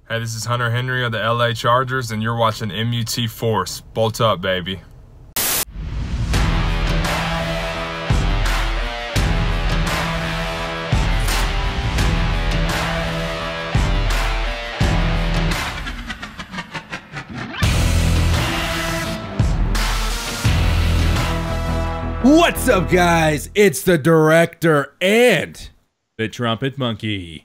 Hey, this is Hunter Henry of the LA Chargers, and you're watching MUT Force. Bolt up, baby. What's up, guys? It's the director and the Trumpetmonkey.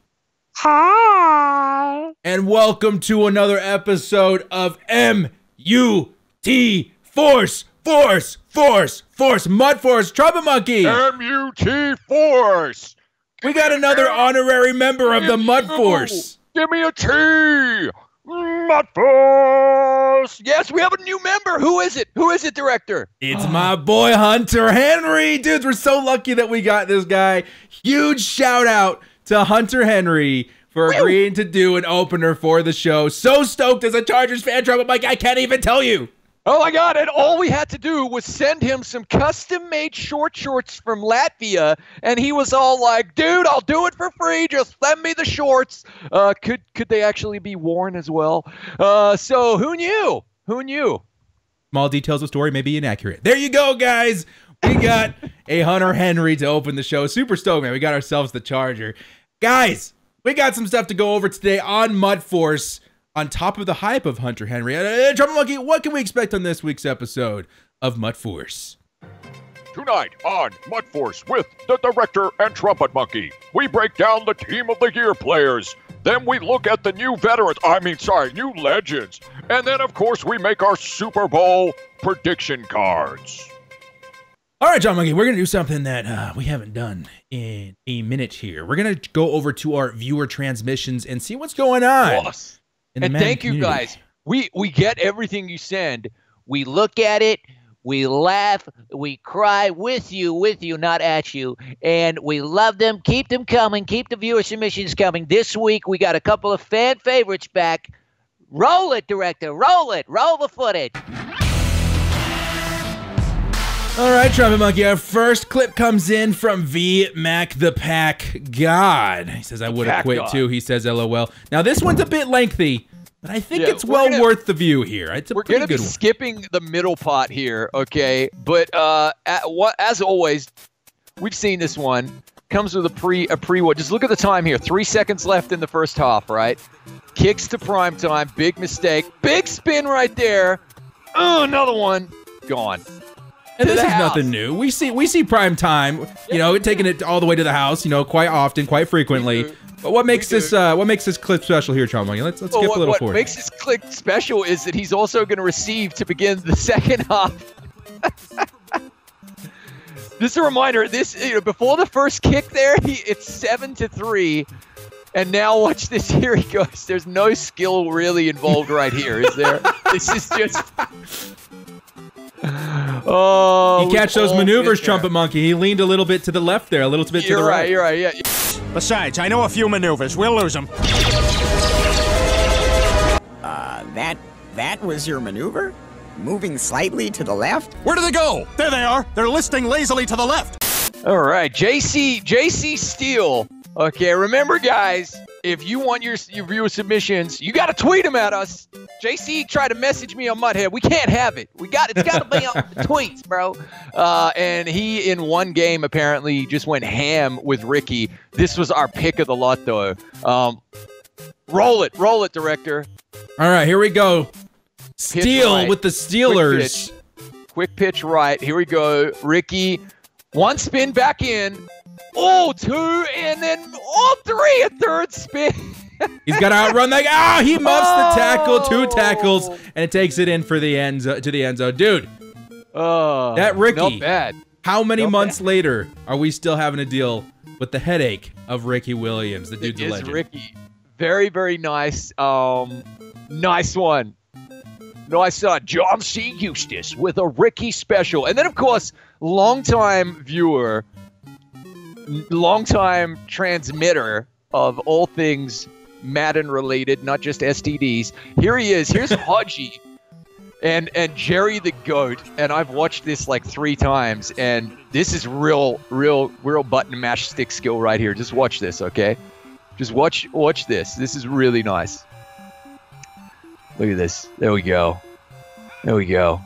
Hi. And welcome to another episode of MUT Force. MUT Force, Trumpetmonkey. MUT Force. We got another honorary member of the MUT Force. Give me a T. MUT Force. Yes, we have a new member. Who is it? Who is it, director? It's my boy Hunter Henry. Dudes, we're so lucky that we got this guy. Huge shout out to Hunter Henry for agreeing to do an opener for the show. So stoked as a Chargers fan, Trumpetmonkey, I can't even tell you. Oh my God, and all we had to do was send him some custom-made shorts from Latvia, and he was all like, dude, I'll do it for free, just send me the shorts. Could they actually be worn as well? So who knew? Who knew? Small details of story may be inaccurate. There you go, guys. We got a Hunter Henry to open the show. Super stoked, man. We got ourselves the Charger. Guys, we got some stuff to go over today on MUT Force. On top of the hype of Hunter Henry, Trumpetmonkey, what can we expect on this week's episode of MUT Force? Tonight on MUT Force with the director and Trumpetmonkey, we break down the Team of the Year players. Then we look at the new veterans, new legends. And then, of course, we make our Super Bowl prediction cards. All right, Trumpetmonkey, we're going to do something that we haven't done in a minute here. We're going to go over to our viewer transmissions and see what's going on. Yes. And thank you, guys. We get everything you send. We look at it. We laugh. We cry with you, not at you. And we love them. Keep them coming. Keep the viewer submissions coming. This week, we got a couple of fan favorites back. Roll it, director. Roll it. Roll the footage. All right, Trumpetmonkey, our first clip comes in from V Mac the Pack God. He says, I would have quit too. He says, LOL. Now, this one's a bit lengthy, but I think it's well worth the view here. It's a pretty good one. We're going to be skipping the middle pot here, okay? But as always, we've seen this one. Comes with a pre-what? Just look at the time here. 3 seconds left in the first half, right? Kicks to prime time. Big mistake. Big spin right there. Oh, another one. Gone. And this is nothing new. We see prime time, you know, taking it all the way to the house, you know, quite often, quite frequently. But what makes this clip special here, Trumpetmonkey? Let's skip a little forward. What makes this clip special is that he's also going to receive to begin the second half. Just a reminder, before the first kick there, it's 7-3. And now watch this. Here he goes. There's no skill really involved right here, is there? This is just... Oh, he catch those maneuvers, Trumpetmonkey. He leaned a little bit to the left there, a little bit to the right. You're right, yeah. Besides, I know a few maneuvers. We'll lose them. That was your maneuver? Moving slightly to the left? Where do they go? There they are. They're listing lazily to the left. All right, JC Steele. Okay, remember, guys, if you want your viewer submissions, you got to tweet them at us. JC tried to message me on Mudhead. We can't have it. It's got to be on the tweets, bro. And he, in one game, apparently just went ham with Ricky. This was our pick of the lot, though. Roll it, director. All right, here we go. Steele right. With the Steelers. Quick pitch right. Here we go. Ricky, one spin back in. Oh, 2, and then three, a third spin. He's got to outrun that guy. He muffs the tackle, 2 tackles, and it takes it in for the end zone, Dude, that Ricky, not bad. How many months later are we still having to deal with the headache of Ricky Williams? The dude's a legend. Ricky. Very, very nice. Nice one. Nice John C. Eustace with a Ricky special. And then, of course, longtime viewer, longtime transmitter of all things Madden related, not just STDs. Here he is. Here's Hodgie and Jerry the Goat. And I've watched this like 3 times, and this is real button mash stick skill right here. Just watch this, okay? Just watch this. This is really nice. Look at this. There we go. There we go.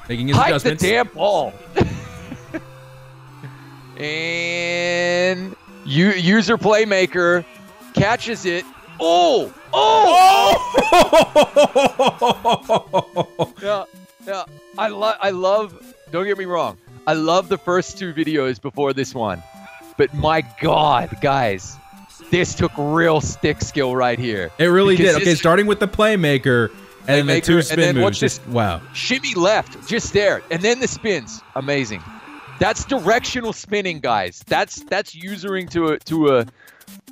Making his Hike the adjustments. damn ball. And user playmaker catches it. Oh! Yeah. I love. Don't get me wrong. I love the first two videos before this one, but my God, guys, this took real stick skill right here. It really did. Okay, starting with the playmaker and then 2 spin moves. Just wow. Shimmy left, just there, and then the spins. Amazing. That's directional spinning, guys. That's usering to a.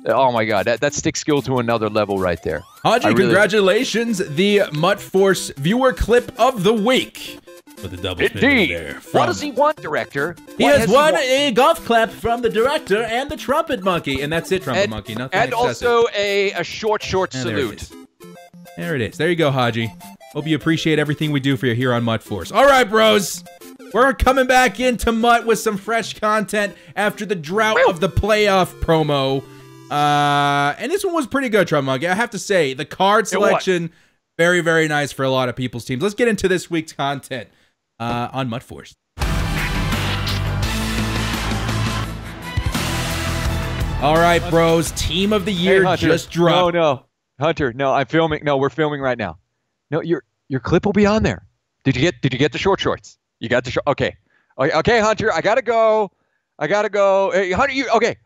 Oh my God, that stick skill to another level right there. Haji, congratulations! The MUT Force viewer clip of the week. With the double spin there. What does he want, director? He has won a golf clap from the director and the Trumpetmonkey, and that's it, Trumpetmonkey. Nothing and excessive. Also a short salute. There it is. There you go, Haji. Hope you appreciate everything we do for you here on MUT Force. All right, bros. We're coming back into MUT with some fresh content after the drought of the playoff promo. And this one was pretty good, Trumpetmonkey. I have to say, the card selection, very, very nice for a lot of people's teams. Let's get into this week's content on MUT Force. All right, bros. Team of the year just dropped. No, Hunter. No, I'm filming. No, we're filming right now. No, your clip will be on there. Did you get the shorts? You got the short. Okay, Hunter. I gotta go. Hey, Hunter,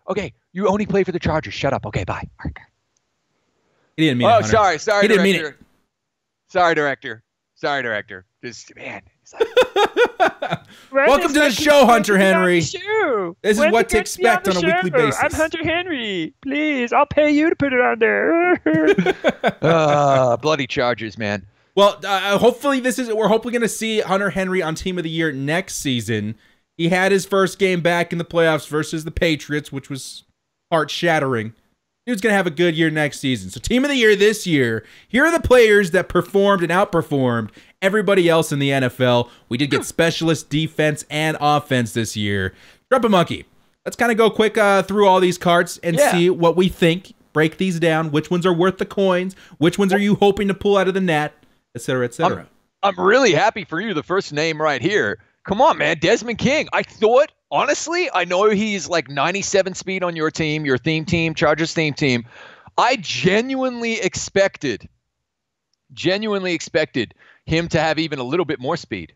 okay. You only play for the Chargers. Shut up. Okay, bye. He didn't mean it. Sorry. He didn't mean it. Sorry, director. Just man. Welcome to the show, Hunter Henry. This is what to expect on a weekly basis. I'm Hunter Henry. Please, I'll pay you to put it on there. Bloody Chargers, man. Well, hopefully we're hopefully going to see Hunter Henry on Team of the Year next season. He had his first game back in the playoffs versus the Patriots, which was heart-shattering. He was going to have a good year next season. So Team of the Year this year, here are the players that performed and outperformed everybody else in the NFL. We did get specialist defense and offense this year. Trumpetmonkey, let's kind of go quick through all these cards and see what we think. Break these down. Which ones are worth the coins? Which ones are you hoping to pull out of the net? Et cetera, et cetera. I'm really happy for you. The first name right here. Come on, man. Desmond King. I thought, honestly, I know he's like 97 speed on your team, your theme team, Chargers theme team. I genuinely expected him to have even a little bit more speed.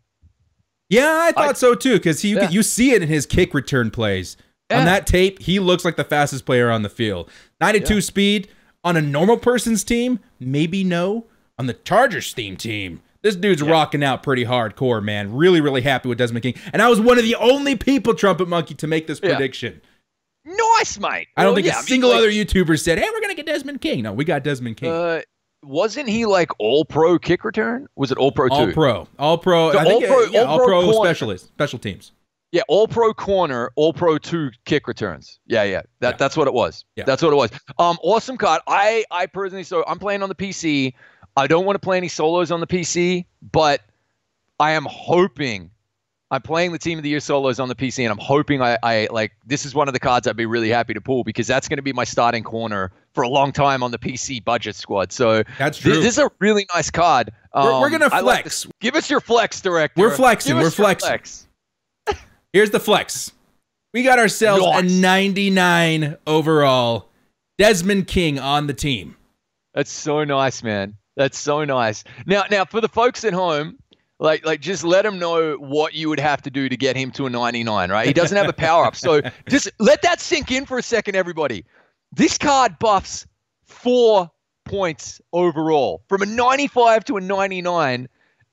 Yeah, I thought so too, because you see it in his kick return plays. Yeah. On that tape, he looks like the fastest player on the field. 92 speed on a normal person's team, maybe no. On the Chargers theme team, this dude's rocking out pretty hardcore, man. Really, really happy with Desmond King. And I was one of the only people, Trumpetmonkey, to make this prediction. Nice, mate. I don't think a single other YouTuber said, hey, we're going to get Desmond King. No, we got Desmond King. Wasn't he like all-pro kick return? Was it all-pro too? All-pro. All-pro. So I think all-pro specialist, special teams. Yeah, all-pro corner, all-pro 2 kick returns. Yeah. That's what it was. Yeah. That's what it was. Awesome card. I personally, so I'm playing on the PC. I don't want to play any solos on the PC, but I am hoping I'm playing the Team of the Year solos on the PC, and I'm hoping I like this is one of the cards I'd be really happy to pull because that's going to be my starting corner for a long time on the PC budget squad. So that's true. This is a really nice card. We're going to flex. Give us your flex, director. We're flexing. We're flexing. Flex. Here's the flex. We got ourselves a 99 overall Desmond King on the team. That's so nice, man. That's so nice. Now for the folks at home, like just let them know what you would have to do to get him to a 99, right? He doesn't have a power up. So just let that sink in for a second, everybody. This card buffs 4 points overall from a 95 to a 99.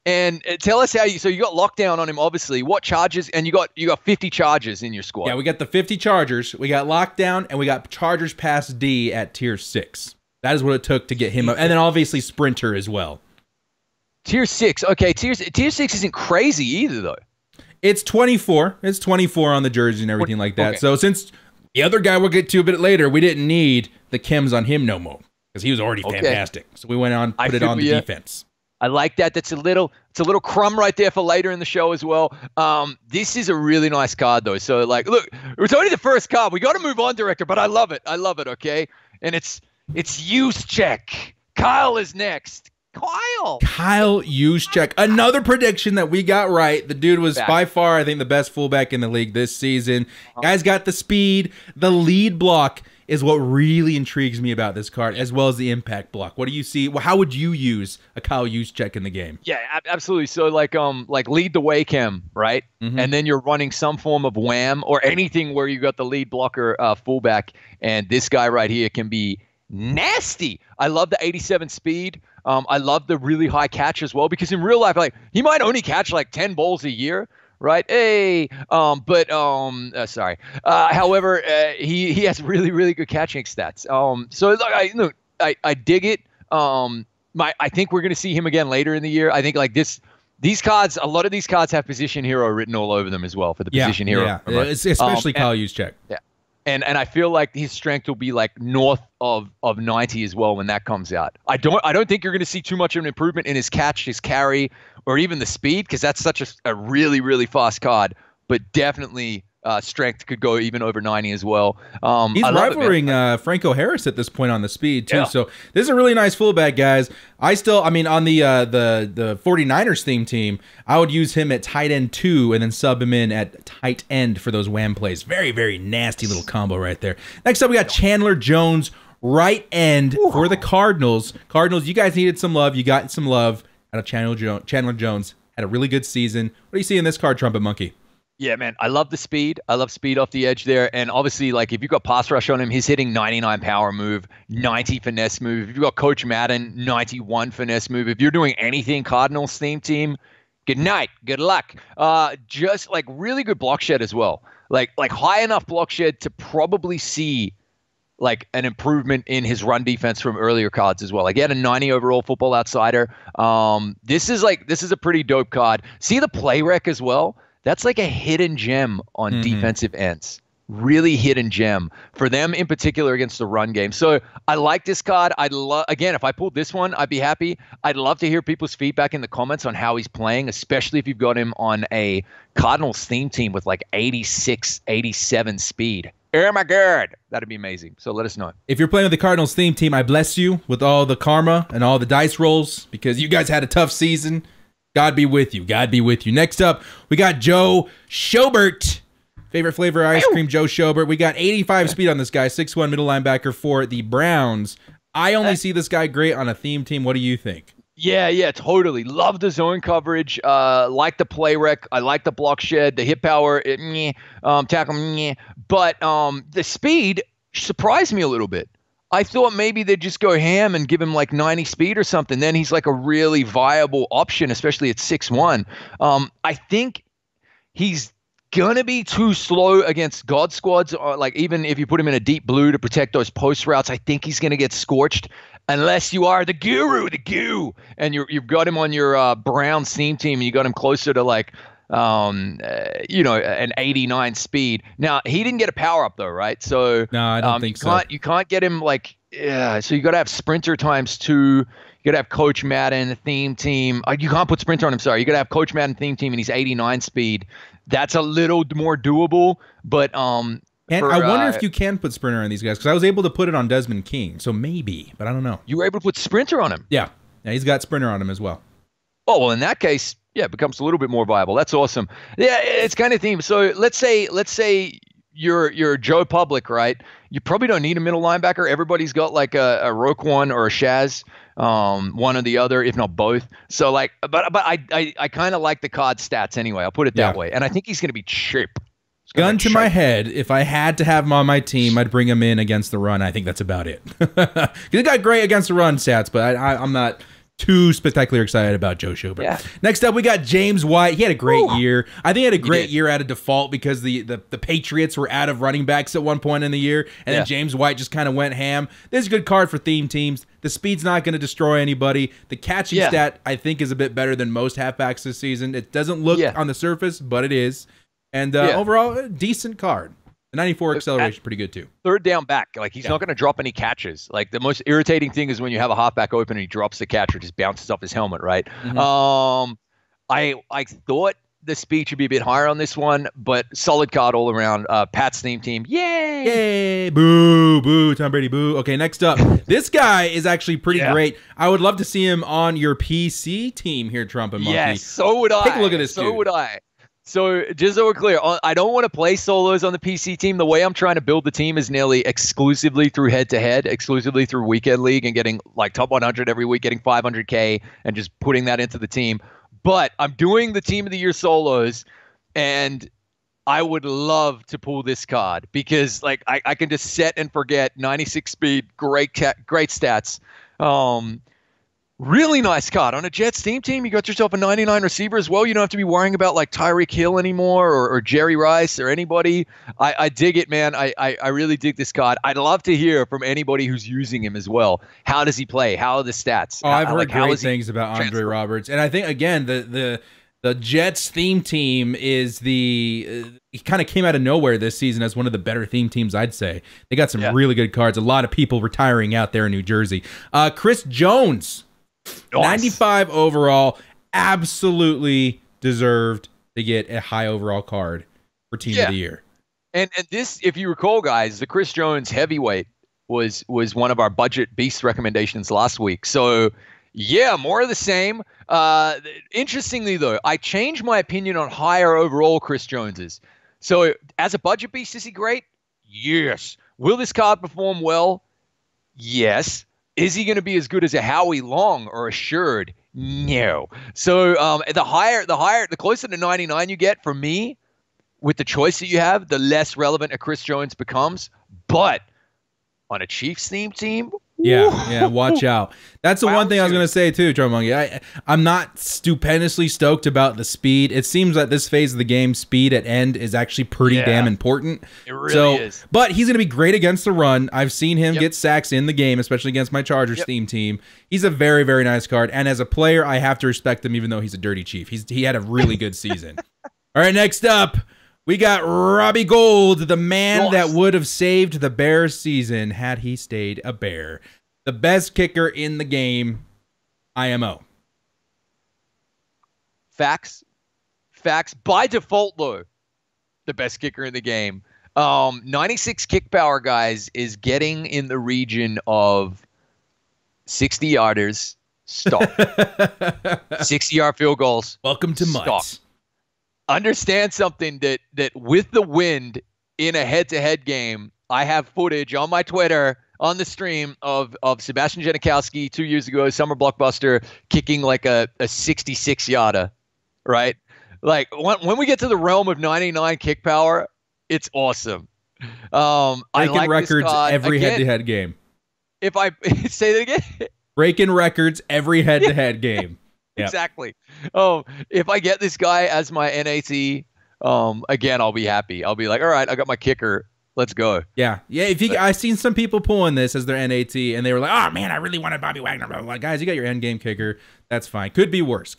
And tell us how you got lockdown on him, obviously. What charges? And you got 50 charges in your squad. Yeah, we got the 50 chargers. We got lockdown, and we got chargers past D at tier 6. That is what it took to get him up. And then obviously sprinter as well. Tier 6. Okay, tier 6 isn't crazy either, though. It's 24. It's 24 on the jersey and everything like that. Okay. So since the other guy we'll get to a bit later, we didn't need the chems on him no more because he was already fantastic. So we went on, put it on the defense. I like that. It's a little crumb right there for later in the show as well. This is a really nice card though. So like, look, it's only the first card. We got to move on, director, but I love it. Okay. And it's use check. Kyle is next. Kyle Juszczyk. Another prediction that we got right. The dude was by far, I think, the best fullback in the league this season. Guy's got the speed. The lead block is what really intrigues me about this card, as well as the impact block. What do you see? How would you use a Kyle Juszczyk in the game? Yeah, absolutely. So like lead the way cam, right? And then you're running some form of wham or anything where you got the lead blocker fullback, and this guy right here can be nasty. I love the 87 speed. I love the really high catch as well, because in real life, like, he might only catch like 10 balls a year, right? Hey, sorry. However, he has really, really good catching stats. So I dig it. I think we're gonna see him again later in the year. I think like these cards, a lot of these cards have position hero written all over them as well for the position hero. Yeah, especially Kyle Juszczyk. Yeah. And I feel like his strength will be like north of 90 as well when that comes out. I don't think you're going to see too much of an improvement in his catch, his carry, or even the speed, because that's such a really, really fast card. But definitely strength could go even over 90 as well. He's rivaling Franco Harris at this point on the speed too. Yeah. So this is a really nice fullback, guys. On the 49ers theme team, I would use him at tight end 2 and then sub him in at tight end for those wham plays. Very, very nasty little combo right there. Next up, we got Chandler Jones, right end for the Cardinals. Cardinals, you guys needed some love. You got some love out of Chandler Jones. Had a really good season. What do you see in this card, Trumpetmonkey? Yeah, man, I love the speed. I love speed off the edge there. And obviously, like, if you've got pass rush on him, he's hitting 99 power move, 90 finesse move. If you've got Coach Madden, 91 finesse move. If you're doing anything Cardinals theme team, good night, good luck. Just like really good block shed as well. Like high enough block shed to probably see like an improvement in his run defense from earlier cards as well. Like, he had a 90 overall Football Outsider. This is a pretty dope card. See the play rec as well. That's like a hidden gem on defensive ends. Really hidden gem for them in particular against the run game. So I like this card. Again, if I pulled this one, I'd be happy. I'd love to hear people's feedback in the comments on how he's playing, especially if you've got him on a Cardinals theme team with like 86, 87 speed. Oh my God, that'd be amazing. So let us know. If you're playing with the Cardinals theme team, I bless you with all the karma and all the dice rolls, because you guys had a tough season. God be with you. God be with you. Next up, we got Joe Schobert. Favorite flavor ice cream, Joe Schobert. We got 85 speed on this guy, 6'1" middle linebacker for the Browns. I only see this guy great on a theme team. What do you think? Yeah, totally. Love the zone coverage. Like the play rec. I like the block shed, the hit power, tackle, but the speed surprised me a little bit. I thought maybe they'd just go ham and give him like 90 speed or something. Then he's like a really viable option, especially at 6'1". I think he's going to be too slow against God squads. Like, even if you put him in a deep blue to protect those post routes, I think he's going to get scorched unless you are the goo, and you've got him on your Browns theme team and you got him closer to like, an 89 speed. Now, he didn't get a power up though, right? So no, I don't think so. You can't get him like, so you got to have sprinter times 2. You got to have Coach Madden theme team. You can't put sprinter on him. Sorry. You got to have Coach Madden theme team and he's 89 speed. That's a little more doable, but, I wonder if you can put sprinter on these guys, because I was able to put it on Desmond King, so maybe, but I don't know. You were able to put sprinter on him? Yeah, he's got sprinter on him as well. Oh, well, in that case, yeah, it becomes a little bit more viable. That's awesome. Yeah, it's kind of theme. So let's say you're Joe Public, right? You probably don't need a middle linebacker. Everybody's got like a Roquan or a Shaz, one or the other, if not both. So like, but I kind of like the card stats anyway. I'll put it that way. And I think he's going to be cheap. Gun to my head, if I had to have him on my team, I'd bring him in against the run. I think that's about it. He got great against the run stats, but I'm not too spectacularly excited about Joe Schobert. Yeah. Next up, we got James White. He had a great year. I think he had a great year out of default because the Patriots were out of running backs at one point in the year, and then James White just kind of went ham. This is a good card for theme teams. The speed's not going to destroy anybody. The catching stat, I think, is a bit better than most halfbacks this season. It doesn't look on the surface, but it is. And overall, a decent card. The 94 acceleration, pretty good too. Third down back, like he's not going to drop any catches. Like the most irritating thing is when you have a halfback open and he drops the catch or just bounces off his helmet, right? I thought the speed should be a bit higher on this one, but solid card all around. Pat's theme team. Yay! Yay! Boo! Boo! Tom Brady, boo. Okay, next up. This guy is actually pretty great. I would love to see him on your PC team here, Trumpetmonkey. Yes, so would I. Take a look at this dude. So would I. So just so we're clear, I don't want to play solos on the PC team. The way I'm trying to build the team is nearly exclusively through head-to-head, exclusively through weekend league and getting like top 100 every week, getting 500K and just putting that into the team. But I'm doing the Team of the Year solos, and I would love to pull this card because like I can just set and forget. 96 speed, great stats. Really nice card. On a Jets team, you got yourself a 99 receiver as well. You don't have to be worrying about like Tyreek Hill anymore or Jerry Rice or anybody. I dig it, man. I really dig this card. I'd love to hear from anybody who's using him as well. How does he play? How are the stats? Oh, I've heard great things about Andre Roberts. And I think, again, the Jets theme team is he kind of came out of nowhere this season as one of the better theme teams, I'd say. They got some really good cards. A lot of people retiring out there in New Jersey. Chris Jones. Nice. 95 overall, absolutely deserved to get a high overall card for Team of the Year. And this, if you recall, guys, the Chris Jones heavyweight was one of our budget beast recommendations last week. So, yeah, more of the same. Interestingly, though, I changed my opinion on higher overall Chris Jones's. So, as a budget beast, is he great? Yes. Will this card perform well? Yes. Is he going to be as good as a Howie Long or assured? No. So the closer to 99 you get, for me, with the choice that you have, the less relevant a Chris Jones becomes. But on a Chiefs theme team, yeah, watch out. That's the one thing I was going to say too, Trumpetmonkey. I'm not stupendously stoked about the speed. It seems that this phase of the game, speed at end, is actually pretty damn important. It really is. But he's going to be great against the run. I've seen him get sacks in the game, especially against my Chargers theme team. He's a very, very nice card. And as a player, I have to respect him even though he's a dirty Chief. He had a really good season. All right, next up. We got Robbie Gould, the man that would have saved the Bears season had he stayed a Bear. The best kicker in the game, IMO. Facts. By default, though, the best kicker in the game. 96 kick power, guys, is getting in the region of 60-yarders. Stop. 60-yard field goals. Welcome to MUT. Understand something that with the wind in a head-to-head game, I have footage on my Twitter on the stream of Sebastian Janikowski 2 years ago, summer blockbuster, kicking like a 66-yarder, right? Like when we get to the realm of 99 kick power, it's awesome. I like records every head-to-head game. If I say that again, breaking records every head-to-head game. Yep. Exactly. If I get this guy as my NAT, again, I'll be happy. I'll be like, all right, I got my kicker. Let's go. Yeah. I've seen some people pulling this as their NAT, and they were like, oh, man, I really wanted Bobby Wagner. Blah, blah, blah. Guys, you got your endgame kicker. That's fine. Could be worse.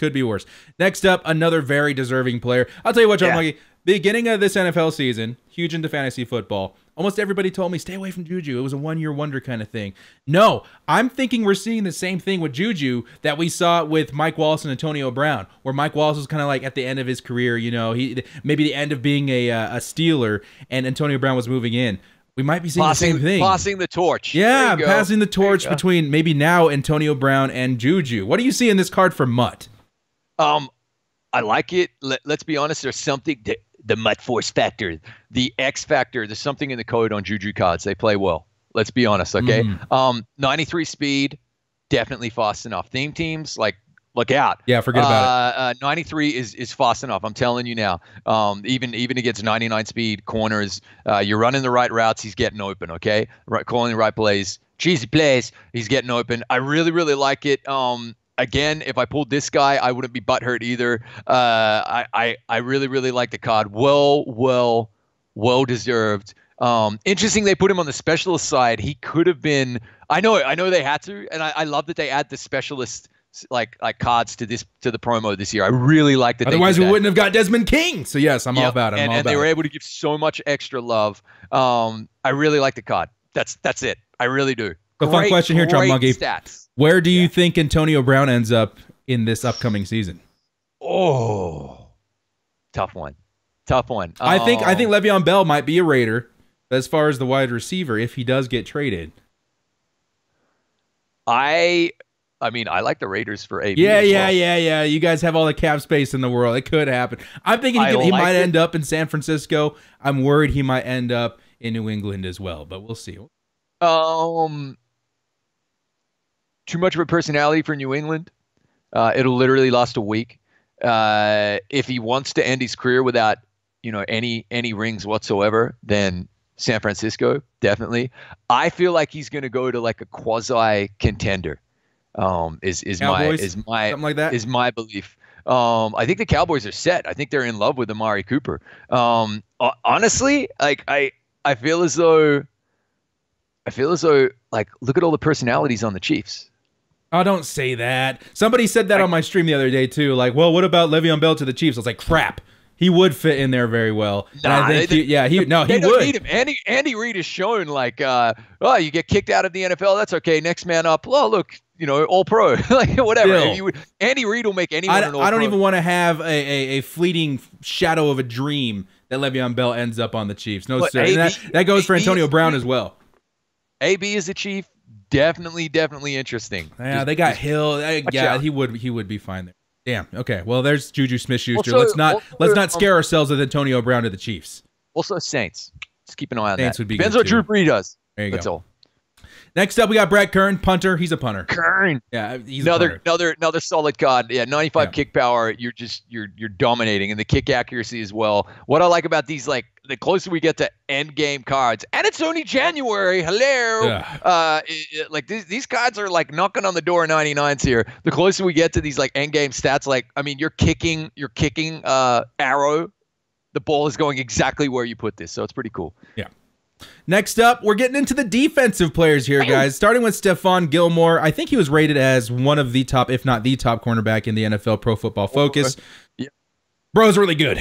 Next up, another very deserving player. I'll tell you what, John Lucky, beginning of this NFL season, huge into fantasy football, almost everybody told me, stay away from Juju. It was a one-year wonder kind of thing. No, I'm thinking we're seeing the same thing with Juju that we saw with Mike Wallace and Antonio Brown, where Mike Wallace was kind of like at the end of his career, maybe the end of being a Steeler, and Antonio Brown was moving in. We might be seeing the same thing. Passing the torch. Yeah, passing the torch between maybe now Antonio Brown and Juju. What do you see in this card for MUT? I like it. Let's be honest. There's something... The MUT Force factor, the X factor. There's something in the code on Juju cards. They play well. Let's be honest, okay? 93 speed, definitely fast enough. Theme teams, like, look out. Yeah, forget about it. 93 is fast enough. I'm telling you now. Even against 99 speed corners, you're running the right routes. He's getting open, okay? Right, calling the right plays, cheesy plays. He's getting open. I really, really like it. Again, if I pulled this guy, I wouldn't be butthurt either. I really, really like the card. Well deserved. Interesting they put him on the specialist side. He could have been. I know they had to, and I love that they add the specialist like cards to the promo this year. I really like that. Otherwise, we wouldn't have got Desmond King. So yes, I'm all about it. And they were able to give so much extra love. I really like the card. That's it. I really do. The fun question here, Trumpetmonkey. Stats. Where do you think Antonio Brown ends up in this upcoming season? Oh, Tough one. Tough one. I think Le'Veon Bell might be a Raider as far as the wide receiver if he does get traded. I mean, I like the Raiders for AB. Yeah. You guys have all the cap space in the world. It could happen. I'm thinking he might end up in San Francisco. I'm worried he might end up in New England as well, but we'll see. Too much of a personality for New England. It'll literally last a week. If he wants to end his career without, any rings whatsoever, then San Francisco, definitely. I feel like he's going to go to like a quasi contender. Is something like that? Is my belief. I think the Cowboys are set. I think they're in love with Amari Cooper. Honestly, like I feel as though like look at all the personalities on the Chiefs. Oh, don't say that. Somebody said that on my stream the other day too. Like, well, what about Le'Veon Bell to the Chiefs? I was like, crap. He would fit in there very well. And I think he they would. Don't need him. Andy Reid has shown like, you get kicked out of the NFL. That's okay. Next man up. Well, look, all pro, like whatever. Andy Reid will make anyone an all pro. I don't even want to have a fleeting shadow of a dream that Le'Veon Bell ends up on the Chiefs. No, sir. That goes for Antonio Brown as well. AB is the Chief. Definitely interesting. Yeah, they got Hill. Yeah, he would be fine there. Damn. Okay. Well, there's Juju Smith-Schuster. Let's not scare ourselves with Antonio Brown to the Chiefs. Also, Saints. Just keep an eye on Saints that. Would be Depends good what too. Drew Brees does. There you That's go. all. Next up, we got Brett Kern, punter. He's a punter. Kern. Yeah, he's another solid card. Yeah, 95 kick power. You're dominating, and the kick accuracy as well. What I like about these, like the closer we get to end game cards, and it's only January. Hello. Yeah. Like these cards are like knocking on the door of 99s here. The closer we get to these like end game stats, like I mean, you're kicking arrow. The ball is going exactly where you put this, so it's pretty cool. Yeah. Next up, we're getting into the defensive players here, guys. Starting with Stephon Gilmore. I think he was rated as one of the top, if not the top cornerback in the NFL Pro Football Focus. Yeah. Bro's really good.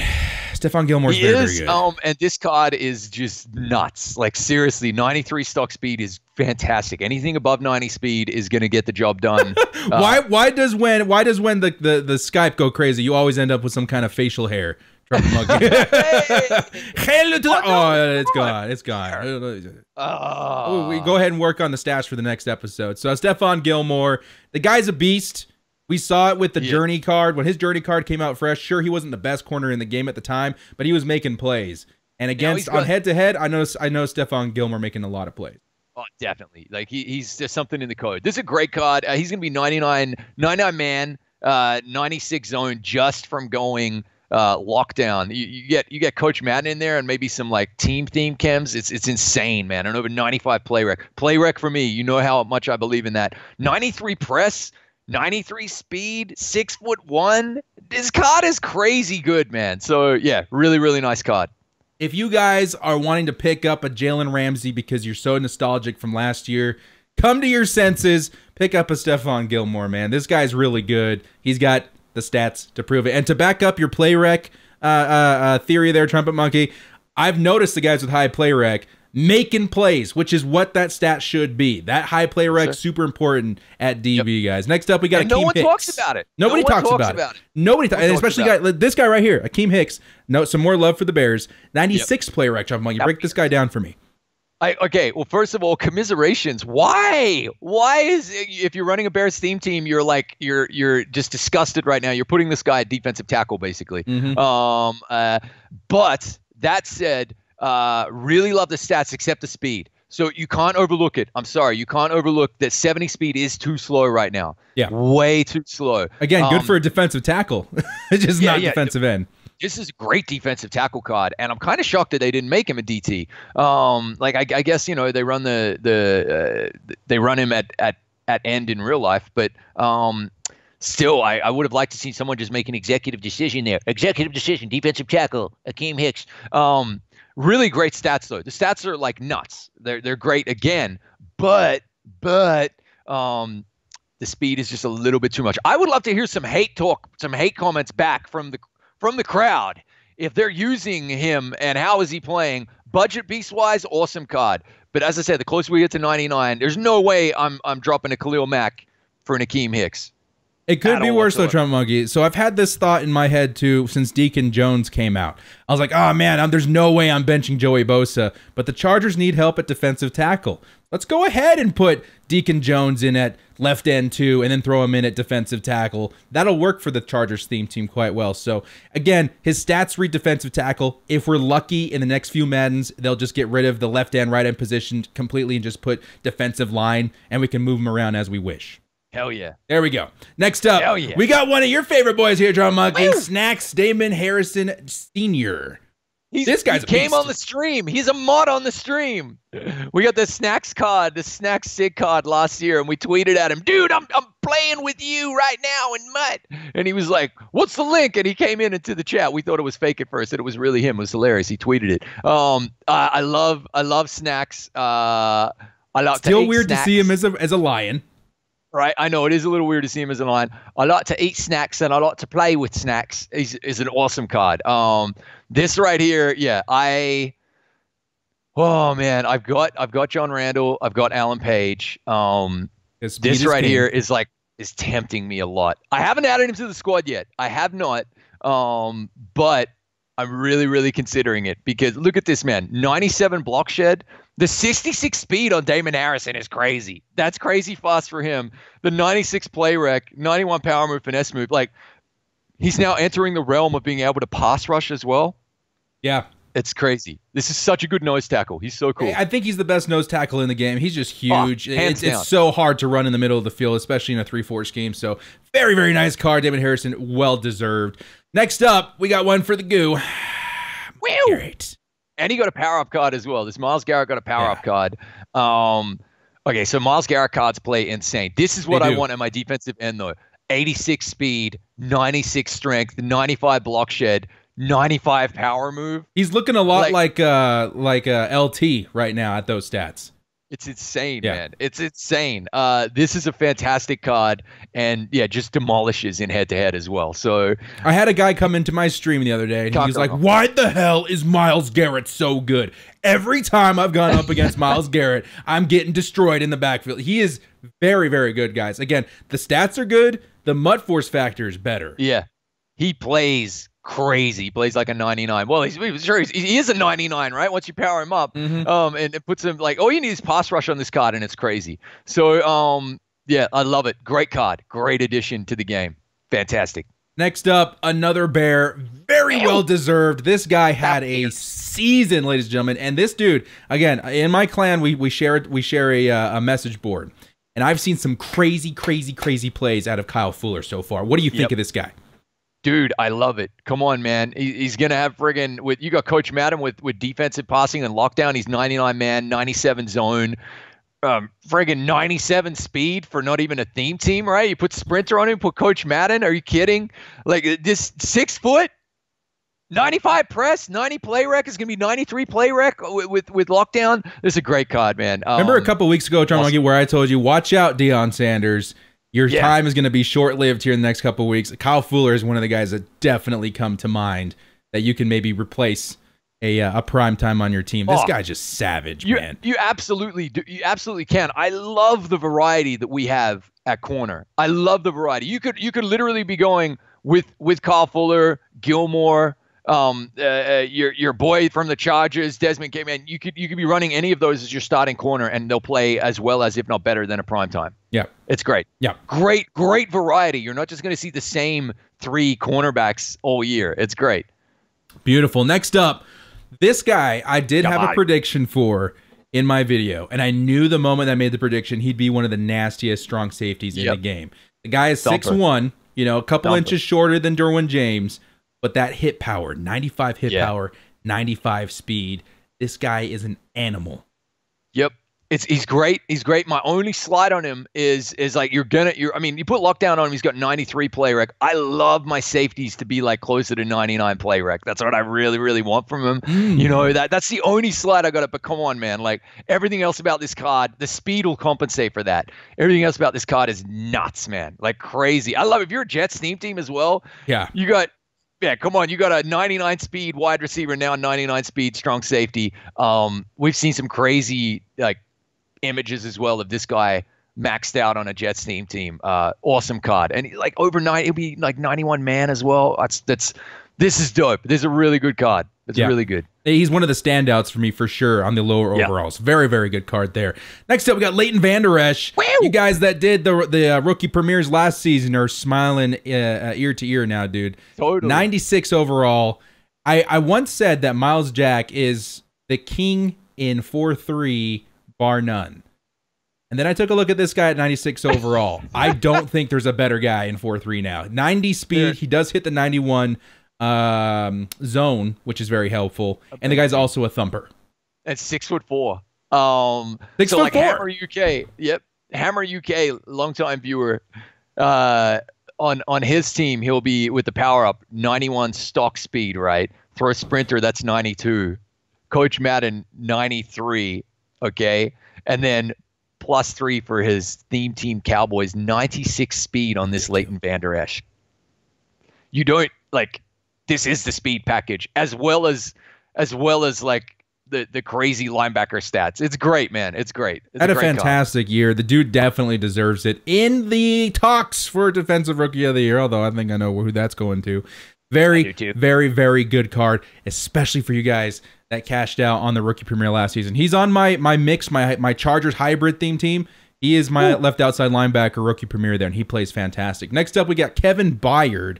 Stephon Gilmore's very good. And this card is just nuts. Like seriously, 93 stock speed is fantastic. Anything above 90 speed is going to get the job done. Why does when the Skype go crazy, you always end up with some kind of facial hair? Trumpetmonkey. It's gone. We go ahead and work on the stats for the next episode. So Stephon Gilmore, the guy's a beast. We saw it with the Journey card. When his Journey card came out fresh, sure, he wasn't the best corner in the game at the time, but he was making plays. And on head-to-head, I know Stephon Gilmore making a lot of plays. Oh, definitely. Like he's just something in the code. This is a great card. He's going to be 99 man, 96 zone just from going lockdown. You get Coach Madden in there and maybe some like team theme chems. It's insane, man. And over 95 play rec for me. You know how much I believe in that. 93 press, 93 speed, 6'1". This card is crazy good, man. So yeah, really nice card. If you guys are wanting to pick up a Jalen Ramsey because you're so nostalgic from last year, come to your senses. Pick up a Stephon Gilmore, man. This guy's really good. He's got the stats to prove it. And to back up your play rec theory there, Trumpetmonkey, I've noticed the guys with high play rec making plays, which is what that stat should be. That high play rec, super important at DB, guys. Next up, we got Akeem Hicks. No one talks about it. Nobody talks about it. Nobody talks, and especially this guy right here, Akeem Hicks. No, some more love for the Bears. 96 play rec, Trumpetmonkey. Break this guy down for me. Okay, well, first of all, commiserations. Why is if you're running a Bears theme team, you're just disgusted right now. You're putting this guy at defensive tackle, basically. Mm-hmm. But that said, really love the stats except the speed. So you can't overlook it. I'm sorry, you can't overlook that 70 speed is too slow right now. Yeah, way too slow. Again, good for a defensive tackle, just not defensive end. This is a great defensive tackle card, and I'm kind of shocked that they didn't make him a DT. I guess they run they run him at end in real life, but still, I would have liked to see someone just make an executive decision there. Executive decision, defensive tackle, Akeem Hicks. Really great stats though. The stats are like nuts. They're great again, but the speed is just a little bit too much. I would love to hear some hate talk, some hate comments back from the crowd if they're using him and how is he playing. Budget beast wise, awesome card. But as I said, the closer we get to 99, there's no way I'm dropping a Khalil Mack for an Akeem Hicks. It could be all worse though, whatsoever. Trumpetmonkey. So I've had this thought in my head too since Deacon Jones came out. I was like, oh man, there's no way I'm benching Joey Bosa, but the Chargers need help at defensive tackle. Let's go ahead and put Deacon Jones in at left end too, and then throw him in at defensive tackle. That'll work for the Chargers theme team quite well. So again, his stats read defensive tackle. If we're lucky in the next few Maddens, they'll just get rid of the left end, right end position completely and just put defensive line, and we can move him around as we wish. Hell yeah. There we go. Next up, Hell yeah. we got one of your favorite boys here, Trumpetmonkey, Snacks Damon Harrison Sr. This guy's he a came beast. on the stream. He's a mod on the stream. We got the Snacks card, the Snacks Sig card last year, and we tweeted at him, dude, I'm playing with you right now in MUT. And he was like, what's the link? And he came into the chat. We thought it was fake at first, and it was really him. It was hilarious. He tweeted it. I love Snacks. I love Still weird to see him as a lion. Right, I know it is a little weird to see him as a lion. I like to eat snacks and I like to play with snacks. Is an awesome card. This right here, yeah, oh man, I've got John Randall, I've got Alan Page. This right here is tempting me a lot. I haven't added him to the squad yet. I have not, but I'm really considering it because look at this man, 97 block shed. The 66 speed on Damon Harrison is crazy. That's crazy fast for him. The 96 play rec, 91 power move, finesse move. Like, he's now entering the realm of being able to pass rush as well. Yeah. It's crazy. This is such a good nose tackle. He's so cool. I think he's the best nose tackle in the game. He's just huge. Hands down. It's so hard to run in the middle of the field, especially in a 3-4 scheme. So very nice card. Damon Harrison, well deserved. Next up, we got one for the goo. Great. And he got a power-up card as well. This Myles Garrett got a power-up card. Okay, so Myles Garrett cards play insane. This is what I want in my defensive end, though. 86 speed, 96 strength, 95 block shed, 95 power move. He's looking a lot like LT right now at those stats. It's insane, man. It's insane. This is a fantastic card, and yeah, just demolishes in head-to-head as well. So I had a guy come into my stream the other day, and he was like, why the hell is Myles Garrett so good? Every time I've gone up against Myles Garrett, I'm getting destroyed in the backfield. He is very good, guys. Again, the stats are good. The MUT Force factor is better. Yeah. He plays crazy. He plays like a 99. Well, he is a 99, right? Once you power him up, and it puts him like all you need is pass rush on this card, and it's crazy. So, yeah, I love it. Great card. Great addition to the game. Fantastic. Next up, another bear, very well deserved. This guy had a season, ladies and gentlemen, and this dude, again, in my clan, we share a message board, and I've seen some crazy plays out of Kyle Fuller so far. What do you think of this guy? Dude, I love it. Come on, man. He's going to have friggin' you got Coach Madden with defensive passing and lockdown. He's 99 man, 97 zone, friggin' 97 speed for not even a theme team, right? You put Sprinter on him, put Coach Madden. Are you kidding? Like this 6 foot, 95 press, 90 play rec is going to be 93 play rec with lockdown. This is a great card, man. Remember a couple weeks ago, Trumpetmonkey, where I told you, watch out, Deion Sanders. Your time is going to be short-lived here in the next couple of weeks. Kyle Fuller is one of the guys that definitely come to mind that you can maybe replace a prime time on your team. This guy's just savage, man. You absolutely do. You absolutely can. I love the variety that we have at corner. I love the variety. You could literally be going with Kyle Fuller, Gilmore, your boy from the Chargers, Desmond K. Man, you could be running any of those as your starting corner, and they'll play as well as, if not better than, a prime time. Yeah, it's great. Yeah, great variety. You're not just going to see the same 3 cornerbacks all year. It's great. Beautiful. Next up, this guy I did have a prediction for in my video, and I knew the moment I made the prediction he'd be one of the nastiest strong safeties in the game. The guy is 6'1", a couple inches shorter than Derwin James. But that hit power, 95 hit power, 95 speed. This guy is an animal. Yep. He's great. He's great. My only slide on him is like you put lockdown on him, he's got 93 play rec. I love my safeties to be like closer to 99 play rec. That's what I really want from him. That's the only slide I got. But come on, man. Like everything else about this card, the speed will compensate for that. Everything else about this card is nuts, man. Like crazy. I love it. If you're a Jets team as well, come on. You got a 99 speed wide receiver now, 99 speed strong safety. We've seen some crazy like images as well of this guy maxed out on a Jets team. Awesome card. And like overnight, it'll be like 91 man as well. This is dope. This is a really good card. It's really good. He's one of the standouts for me for sure on the lower overalls. Very, very good card there. Next up, we got Leighton Vander Esch. Woo! You guys that did the rookie premieres last season are smiling ear to ear now, dude. Totally. 96 overall. I once said that Miles Jack is the king in 4-3, bar none. And then I took a look at this guy at 96 overall. I don't think there's a better guy in 4-3 now. 90 speed. He does hit the 91 zone, which is very helpful. And the guy's also a thumper. And 6'4". 6'4". Like Hammer UK. Yep. Hammer UK, longtime viewer. On his team, he'll be with the power up 91 stock speed, right? For a sprinter, that's 92. Coach Madden 93. Okay. And then +3 for his theme team Cowboys, 96 speed on this Leighton Vander Esch. You don't like. This is the speed package as well as like the crazy linebacker stats. It's great, man. It's great. It's Had a fantastic year. The dude definitely deserves it in the talks for Defensive Rookie of the Year, although I think I know who that's going to. Very, very, very good card, especially for you guys that cashed out on the rookie premiere last season. He's on my mix, my Chargers hybrid theme team. He is my left outside linebacker rookie premiere there, and he plays fantastic. Next up, we got Kevin Byard.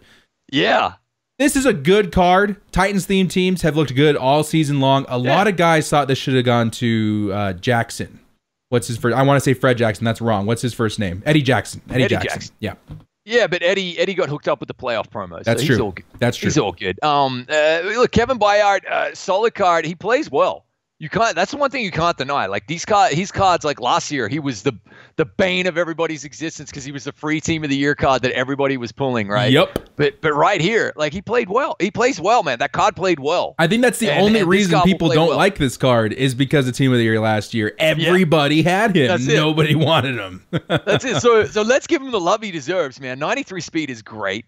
Yeah. This is a good card. Titans theme teams have looked good all season long. A lot of guys thought this should have gone to Jackson. What's his first? I want to say Fred Jackson. That's wrong. What's his first name? Eddie Jackson. Eddie Jackson. Yeah. Yeah, but Eddie got hooked up with the playoff promos. That's true. That's true. He's all good. Look, Kevin Byard, solid card. He plays well. You can't. That's the one thing you can't deny. Like his cards, like last year, he was the bane of everybody's existence because he was the free team of the year card that everybody was pulling, right? Yep. But right here, like he played well. He plays well, man. That card played well. I think that's the only reason people don't like this card is because of Team of the Year last year. Everybody had him. Nobody wanted him. That's it. So let's give him the love he deserves, man. 93 speed is great.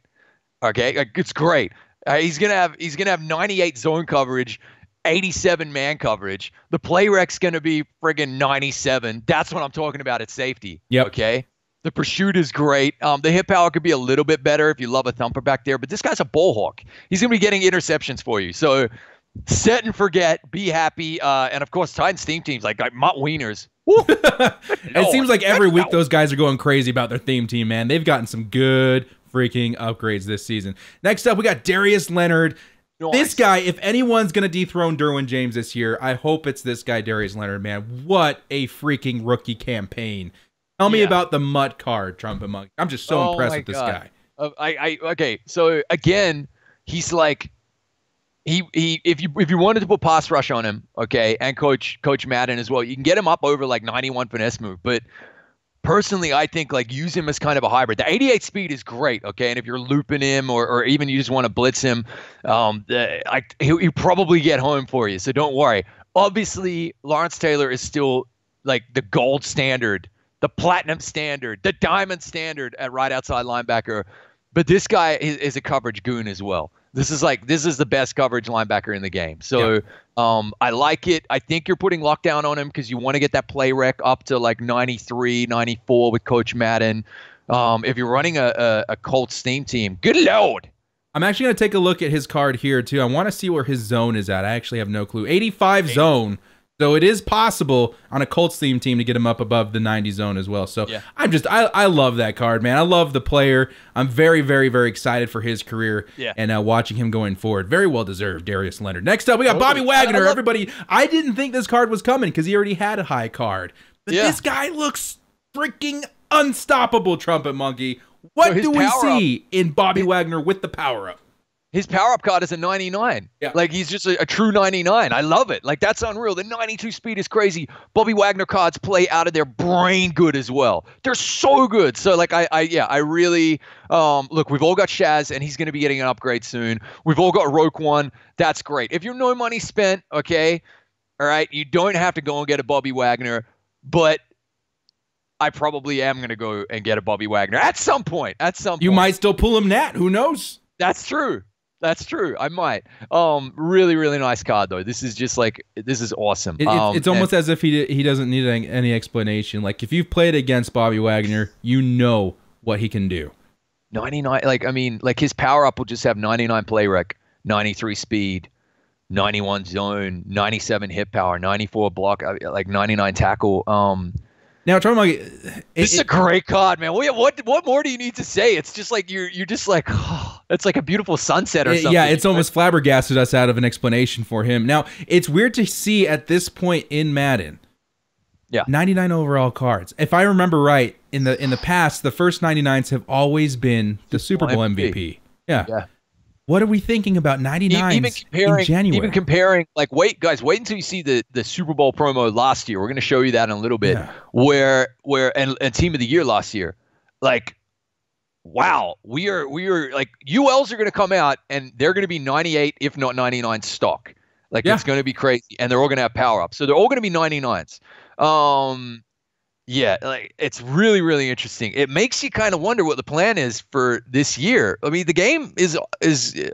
Okay, it's great. He's gonna have 98 zone coverage. 87 man coverage. The play rec's going to be friggin' 97. That's what I'm talking about at safety. Yep. Okay. The pursuit is great. The hit power could be a little bit better if you love a thumper back there, but this guy's a ball hawk. He's going to be getting interceptions for you. So set and forget, be happy. And of course, Titans theme teams like Mutt Wieners. It seems like every week those guys are going crazy about their theme team, man. They've gotten some good freaking upgrades this season. Next up, we got Darius Leonard. Nice. This guy, if anyone's going to dethrone Derwin James this year, I hope it's this guy, Darius Leonard, man. What a freaking rookie campaign. Tell me about the MUT card, Trumpetmonkey. I'm just so impressed with this guy. Okay, so again, he's like, if you wanted to put pass rush on him, okay, and Coach Madden as well, you can get him up over like 91 finesse move, but personally, I think like use him as kind of a hybrid. The 88 speed is great, okay? And if you're looping him or even you just want to blitz him, he'll probably get home for you, so don't worry. Obviously, Lawrence Taylor is still like the gold standard, the platinum standard, the diamond standard at right outside linebacker. But this guy is a coverage goon as well. This is the best coverage linebacker in the game. So I like it. I think you're putting lockdown on him because you want to get that play rec up to like 93, 94 with Coach Madden. If you're running a Colts theme team, good Lord. I'm actually going to take a look at his card here, too. I want to see where his zone is at. I actually have no clue. 85 zone. So it is possible on a Colts theme team to get him up above the 90 zone as well. So I love that card, man. I love the player. I'm very, very, very excited for his career and watching him going forward. Very well deserved, Darius Leonard. Next up, we got Bobby Wagner. Everybody, I didn't think this card was coming because he already had a high card. But this guy looks freaking unstoppable, Trumpetmonkey. What do we see in Bobby Wagner with the power-up? His power-up card is a 99. Yeah. Like, he's just a true 99. I love it. Like, that's unreal. The 92 speed is crazy. Bobby Wagner cards play out of their brain good as well. They're so good. So, like, I really, look, we've all got Shaz, and he's going to be getting an upgrade soon. We've all got Roquan. That's great. If you're no money spent, okay, all right, you don't have to go and get a Bobby Wagner, but I probably am going to go and get a Bobby Wagner at some point. You might still pull him Nat. Who knows? That's true. That's true. I might. Really, really nice card though. This is just like this is awesome. It's almost as if he doesn't need any explanation. Like if you've played against Bobby Wagner, you know what he can do. 99. Like I mean, like his power up will just have 99 play rec, 93 speed, 91 zone, 97 hit power, 94 block, like 99 tackle. Now, Trumpetmonkey, this is a great card, man. What more do you need to say? It's just like you're just like, oh, it's like a beautiful sunset or something. Yeah, it's almost flabbergasted us out of an explanation for him. Now, it's weird to see at this point in Madden. Yeah, 99 overall cards. If I remember right, in the past, the first 99s have always been the Super Bowl MVP. Yeah. What are we thinking about 99s in January? Even comparing, like, wait until you see the Super Bowl promo last year. We're going to show you that in a little bit. Yeah. And Team of the Year last year, like, wow, we are like ULs are going to come out and they're going to be 98 if not 99 stock. Like it's going to be crazy, and they're all going to have power ups, so they're all going to be 99s. Yeah, like it's really, really interesting. It makes you kind of wonder what the plan is for this year. I mean, the game is goes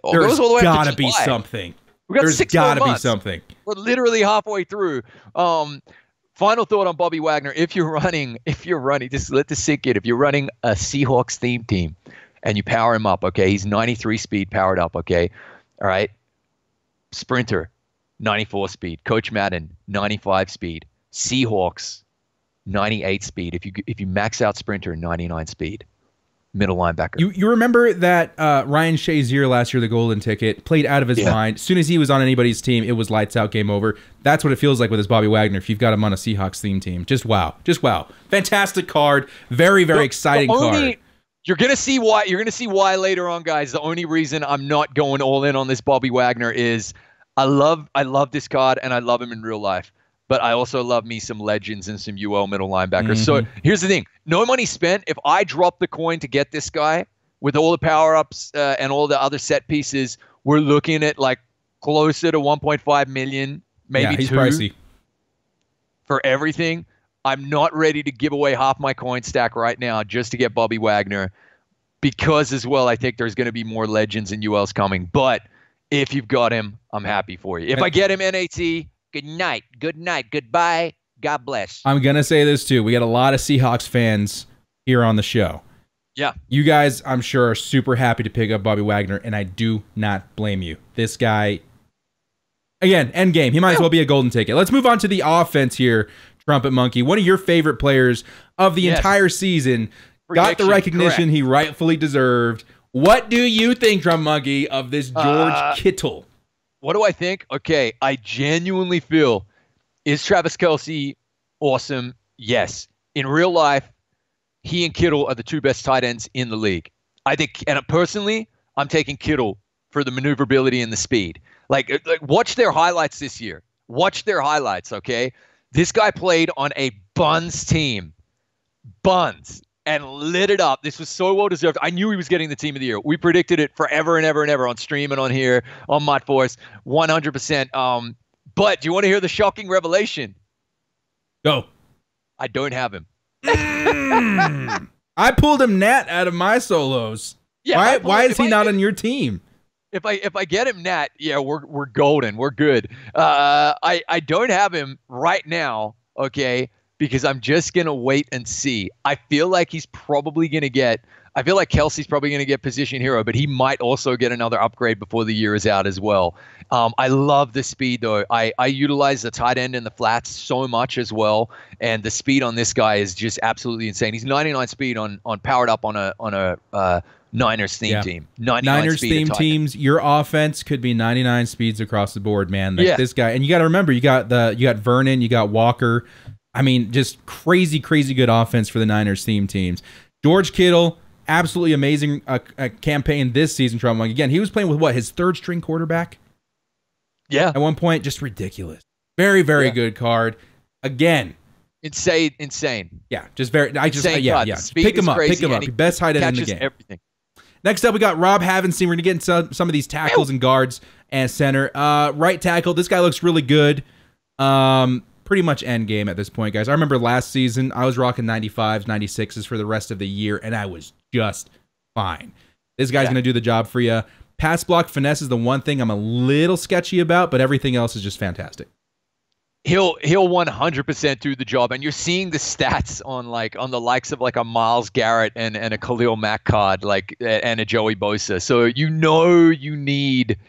all the way up to July. There's gotta be something. We got 6 more months. There's gotta be something. We're literally halfway through. Final thought on Bobby Wagner: if you're running, just let this sink in. If you're running a Seahawks theme team and you power him up, okay, he's 93 speed powered up, okay, all right. Sprinter, 94 speed. Coach Madden, 95 speed. Seahawks, 98 speed. If you max out Sprinter, 99 speed. Middle linebacker. You remember that Ryan Shazier last year, the golden ticket, played out of his mind. As soon as he was on anybody's team, it was lights out, game over. That's what it feels like with this Bobby Wagner if you've got him on a Seahawks theme team. Just wow. Just wow. Fantastic card. Very, very exciting card. You're gonna see why. You're gonna see why later on, guys. The only reason I'm not going all in on this Bobby Wagner is I love this card and I love him in real life. But I also love me some legends and some UL middle linebackers. So here's the thing. No money spent. If I drop the coin to get this guy with all the power-ups and all the other set pieces, we're looking at like closer to 1.5 million, maybe he's 2 pricey for everything. I'm not ready to give away half my coin stack right now just to get Bobby Wagner because as well, I think there's going to be more legends and ULs coming. But if you've got him, I'm happy for you. If I get him NAT, good night, goodbye, God bless. I'm going to say this too. We got a lot of Seahawks fans here on the show. Yeah. You guys, I'm sure, are super happy to pick up Bobby Wagner, and I do not blame you. This guy, again, end game. He might as well be a golden ticket. Let's move on to the offense here, Trumpetmonkey. One of your favorite players of the entire season got the recognition he rightfully deserved. What do you think, Trumpetmonkey, of this George Kittle? What do I think? Okay, I genuinely feel, is Travis Kelce awesome? Yes. In real life, he and Kittle are the 2 best tight ends in the league. I think, and personally, I'm taking Kittle for the maneuverability and the speed. Like watch their highlights this year. Watch their highlights, okay? This guy played on a Buns team. Buns. And lit it up. This was so well deserved. I knew he was getting the Team of the Year. We predicted it forever and ever and ever on stream and on here on MUT Force, 100%. But do you want to hear the shocking revelation? Go. I don't have him. I pulled him Nat out of my solos. Yeah. Why is he not on your team? If I get him Nat, yeah, we're golden. We're good. I don't have him right now. Okay. Because I'm just going to wait and see. I feel like he's probably going to get – I feel like Kelsey's probably going to get position hero, but he might also get another upgrade before the year is out as well. I love the speed, though. I utilize the tight end and the flats so much as well, and the speed on this guy is just absolutely insane. He's 99 speed on powered up on a Niners theme team. Niners theme teams, your offense could be 99 speeds across the board, man. Like this guy. And you got to remember, you got Vernon, you got Walker – I mean, just crazy, crazy good offense for the Niners theme teams. George Kittle, absolutely amazing campaign this season. Trump, again, he was playing with what, his 3rd string quarterback? Yeah. At one point, just ridiculous. Very, very good card. Again, insane. Yeah, just very. Pick him up. Best tight end in the game. Everything. Next up, we got Rob Havenstein. We're gonna get into some of these tackles and guards and center. Right tackle. This guy looks really good. Pretty much end game at this point, guys. I remember last season, I was rocking 95s, 96s for the rest of the year, and I was just fine. This guy's going to do the job for you. Pass block finesse is the one thing I'm a little sketchy about, but everything else is just fantastic. He'll 100% do the job, and you're seeing the stats on the likes of like a Myles Garrett and a Khalil Mack card, and a Joey Bosa. So you need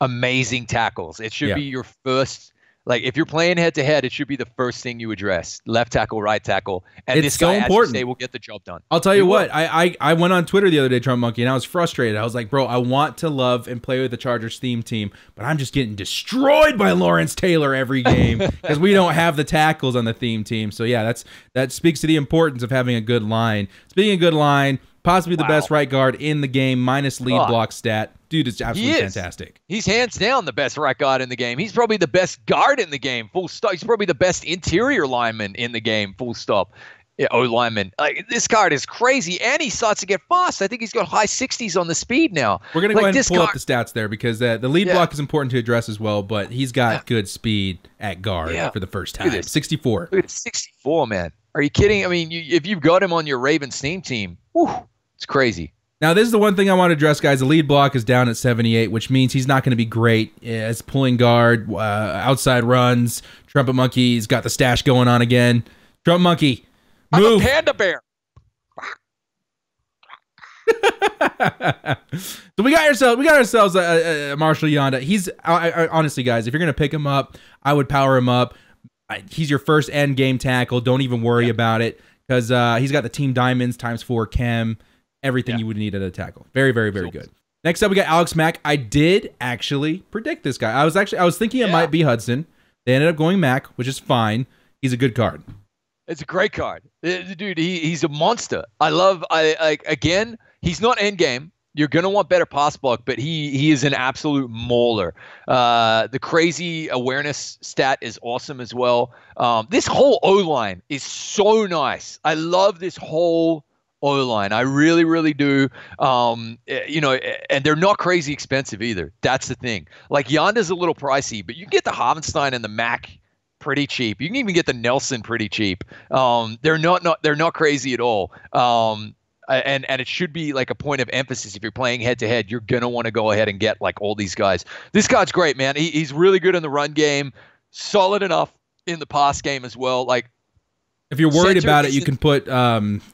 amazing tackles. It should be your first. Like if you're playing head to head, it should be the first thing you address: left tackle, right tackle, and it's this guy, so important. as you say, will get the job done. I'll tell you what, I went on Twitter the other day, Trumpetmonkey, and I was frustrated. I was like, bro, I want to love and play with the Chargers theme team, but I'm just getting destroyed by Lawrence Taylor every game because we don't have the tackles on the theme team. So yeah, that speaks to the importance of having a good line. Speaking of good line, possibly the best right guard in the game, minus lead block stat. Dude, it's absolutely fantastic. He's hands down the best right guard in the game. He's probably the best guard in the game, full stop. He's probably the best interior lineman in the game, full stop. Yeah, lineman. This card is crazy, and he starts to get fast. I think he's got high 60s on the speed now. We're going to go ahead and pull up the stats there because the lead block is important to address as well, but he's got good speed at guard for the first time. 64. Look at 64, man. Are you kidding? I mean, if you've got him on your Ravens team, it's crazy. Now, this is the one thing I want to address, guys. The lead block is down at 78, which means he's not going to be great as pulling guard, outside runs. Trumpetmonkey's got the stash going on again. Trumpetmonkey, move. I'm a panda bear. So we got ourselves a Marshall Yanda. He's honestly, guys, if you're going to pick him up, I would power him up. He's your first end game tackle. Don't even worry about it because he's got the team diamonds ×4 chem. Everything you would need at a tackle. Very, very, very good. Next up, we got Alex Mack. I did actually predict this guy. I was thinking it might be Hudson. They ended up going Mack, which is fine. He's a good card. It's a great card, dude. He's a monster. Again, he's not end game. You're gonna want better pass block, but he is an absolute mauler. The crazy awareness stat is awesome as well. This whole O line is so nice. I love this whole O-line. I really, really do. And they're not crazy expensive either. That's the thing. Like Yanda's a little pricey, but you can get the Harvenstein and the Mac pretty cheap. You can even get the Nelson pretty cheap. They're not crazy at all. And it should be like a point of emphasis if you're playing head to head. You're gonna want to go ahead and get like all these guys. This card's great, man. He's really good in the run game, solid enough in the pass game as well. Like, if you're worried about it, you can put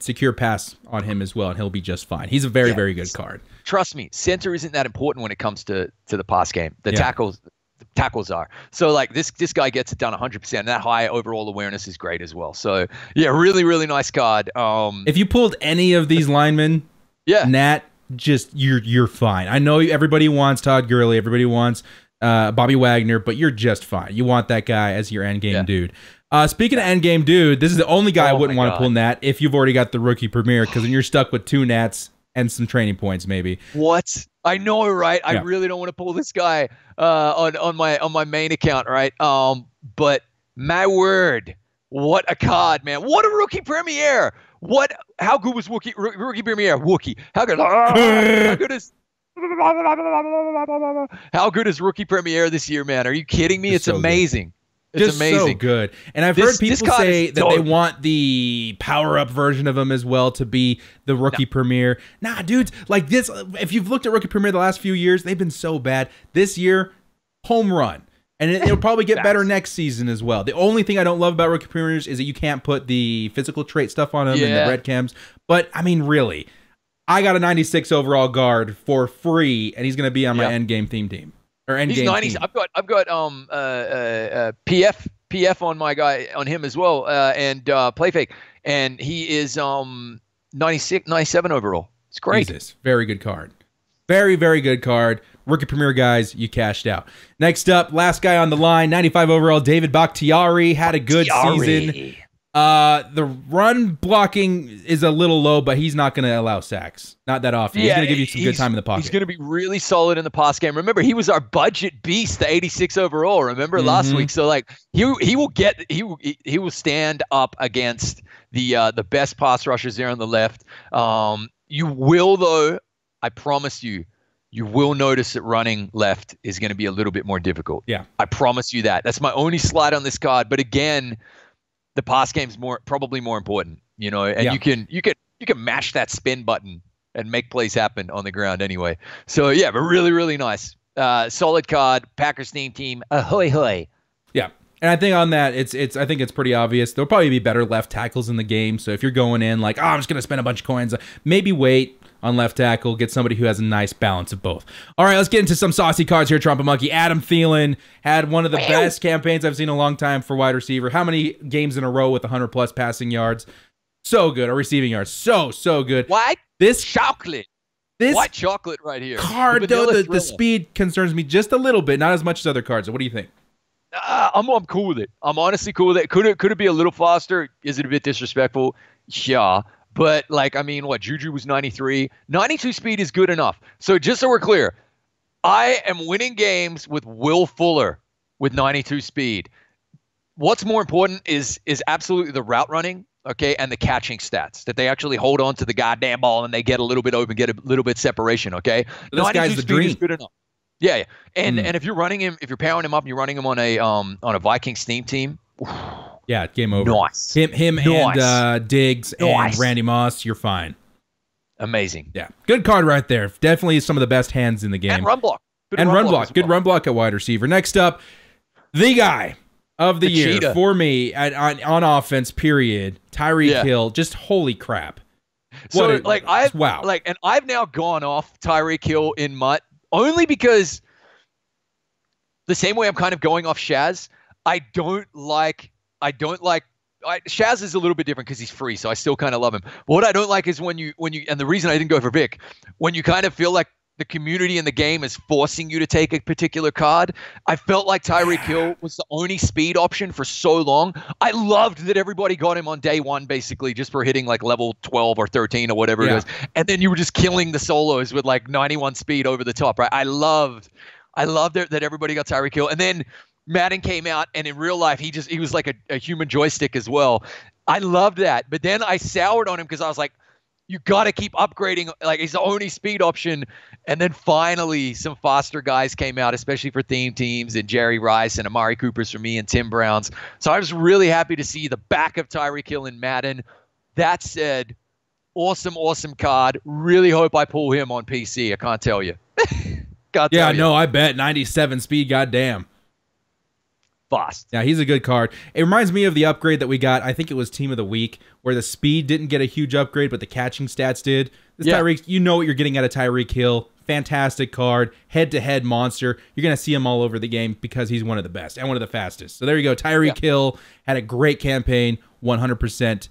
secure pass on him as well, and he'll be just fine. He's a very, very good card. Trust me, center isn't that important when it comes to the pass game. The tackles are. So like this guy gets it done 100%. And that high overall awareness is great as well. So yeah, really, really nice card. If you pulled any of these linemen, Nat, just you're fine. I know everybody wants Todd Gurley, everybody wants Bobby Wagner, but you're just fine. You want that guy as your end game dude. Speaking of endgame dude, this is the only guy I wouldn't want to pull Nat if you've already got the rookie premier, because then you're stuck with 2 Nats and some training points maybe. What? I know, right? I really don't want to pull this guy on my main account, right? But my word, what a card, man! What a rookie premier! How good was rookie premier? Wookie. How good? How good is rookie premier this year, man? Are you kidding me? It's so amazing. It's just amazing. So good. And I've heard people say that they want the power-up version of him as well to be the rookie premier. Nah, dudes, like this, if you've looked at rookie premier the last few years, they've been so bad. This year, home run. And it'll probably get better next season as well. The only thing I don't love about rookie premiers is that you can't put the physical trait stuff on him and the red cams. But, I mean, really, I got a 96 overall guard for free, and he's going to be on my endgame theme team. He's 90. I've got PF on my guy on him as well, and Playfake, and he is 96, 97 overall. It's great. Jesus, very good card. Very, very good card. Rookie premier guys, you cashed out. Next up, last guy on the line, 95 overall, David Bakhtiari, had a good season. The run blocking is a little low, but he's not going to allow sacks. Not that often. He's going to give you some good time in the pocket. He's going to be really solid in the pass game. Remember, he was our budget beast, the 86 overall. Remember last week? So like he will stand up against the best pass rushers there on the left. You will, though, I promise you, you will notice that running left is going to be a little bit more difficult. Yeah, I promise you that. That's my only slide on this card. But again, the pass game's probably more important, and you can mash that spin button and make plays happen on the ground anyway. So yeah, but really, really nice. Solid card. Packers team. Ahoy hoy. Yeah. And I think on that, I think it's pretty obvious. There'll probably be better left tackles in the game. So if you're going in like, oh, I'm just going to spend a bunch of coins, maybe wait on left tackle, get somebody who has a nice balance of both. All right, let's get into some saucy cards here, Trumpetmonkey. Adam Thielen had one of the best campaigns I've seen in a long time for wide receiver. How many games in a row with 100+ passing yards? So good. Or receiving yards. So good. White chocolate. This white chocolate right here. Card, though, the speed concerns me just a little bit, not as much as other cards. So what do you think? I'm cool with it. I'm honestly cool with it. Could it be a little faster? Is it a bit disrespectful? Yeah. But, like, I mean, what? Juju was 93. 92 speed is good enough. So just so we're clear, I am winning games with Will Fuller with 92 speed. What's more important is absolutely the route running, okay, and the catching stats, that they actually hold on to the goddamn ball and they get a little bit open, get a little bit separation, okay? This guy's the dream. Is good enough. Yeah. And if you're running him, if you're powering him up and you're running him on a Vikings team, yeah, game over. Nice. Him and Diggs and Randy Moss, you're fine. Amazing. Yeah. Good card right there. Definitely some of the best hands in the game. And run block. Good run block at wide receiver. Next up, the guy of the year cheetah. For me on offense, period. Tyreek Hill. Just holy crap. So I've now gone off Tyreek Hill in MUT only because the same way I'm kind of going off Shaz. Shaz is a little bit different because he's free, so I still kind of love him. But what I don't like is when you, and the reason I didn't go for Vic, when you kind of feel like the community in the game is forcing you to take a particular card. I felt like Tyreek Hill was the only speed option for so long. I loved that everybody got him on day one, basically, just for hitting like level 12 or 13 or whatever it is. And then you were just killing the solos with like 91 speed over the top, right? I loved that everybody got Tyreek Hill. And then Madden came out, and in real life, he was like a human joystick as well. I loved that. But then I soured on him because I was like, you got to keep upgrading. Like, he's the only speed option. And then finally, some faster guys came out, especially for theme teams, and Jerry Rice and Amari Cooper's for me and Tim Brown's. So I was really happy to see the back of Tyreek Hill in Madden. That said, awesome card. Really hope I pull him on PC. I can't tell you. No, I bet 97 speed. Goddamn. Fast. Yeah, he's a good card. It reminds me of the upgrade that we got. I think it was Team of the Week, where the speed didn't get a huge upgrade, but the catching stats did. Tyreek, you know what you're getting out of Tyreek Hill. Fantastic card, head-to-head monster. You're going to see him all over the game because he's one of the best and one of the fastest. So there you go. Tyreek Hill had a great campaign, 100%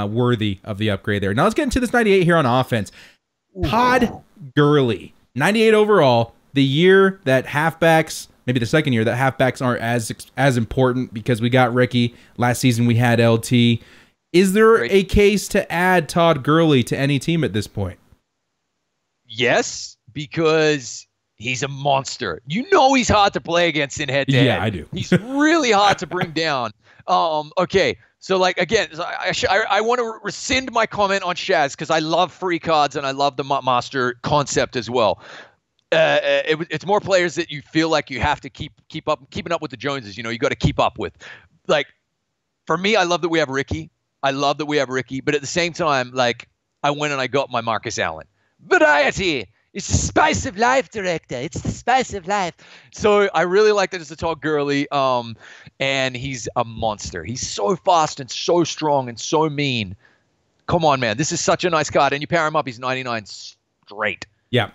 worthy of the upgrade there. Now let's get into this 98 here on offense. Todd Gurley, 98 overall. The year that halfbacks, maybe the second year, that halfbacks aren't as important because we got Ricky. Last season we had LT. Is there a case to add Todd Gurley to any team at this point? Yes, because he's a monster. You know he's hard to play against in head-to-head. Yeah, I do. He's really hard to bring down. Okay, so like again, I want to rescind my comment on Shaz because I love free cards and I love the MUT Master concept as well. It's more players that you feel like you have to keeping up with the Joneses. You know, you got to keep up with. Like, for me, I love that we have Ricky. But at the same time, like, I went and I got my Marcus Allen. Variety. It's the spice of life, director. It's the spice of life. So I really like that it's a Todd Gurley. And he's a monster. He's so fast and so strong and so mean. Come on, man. This is such a nice card. And you pair him up, he's 99 straight. Yeah.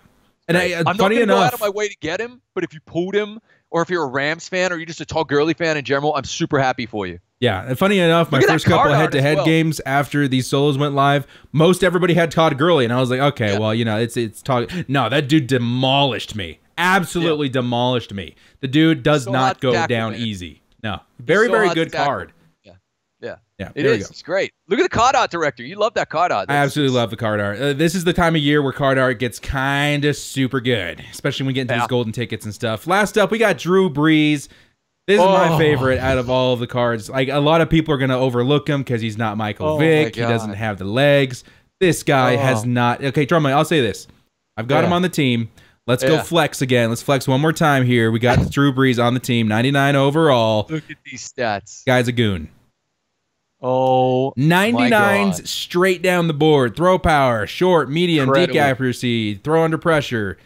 And I'm not going to go out of my way to get him, but if you pulled him, or if you're a Rams fan, or you're just a Todd Gurley fan in general, I'm super happy for you. Yeah, and funny enough, my first couple of head-to-head games after these solos went live, most everybody had Todd Gurley, and I was like, okay, well, you know, it's Todd. No, that dude demolished me. Absolutely demolished me. The dude does not go down easy. No, very good card. Yeah, it is. It's great. Look at the card art, director. You love that card art. I absolutely love the card art. This is the time of year where card art gets kind of super good, especially when we get into these golden tickets and stuff. Last up, we got Drew Brees. This is my favorite out of all of the cards. Like, a lot of people are going to overlook him because he's not Michael Vick. He doesn't have the legs. This guy has not. Okay, Drumline, I'll say this. I've got him on the team. Let's go flex again. Let's flex one more time here. We got Drew Brees on the team, 99 overall. Look at these stats. Guy's a goon. Oh, my 99s God. straight down the board. Throw power, short, medium, Incredible. deep accuracy, throw under pressure.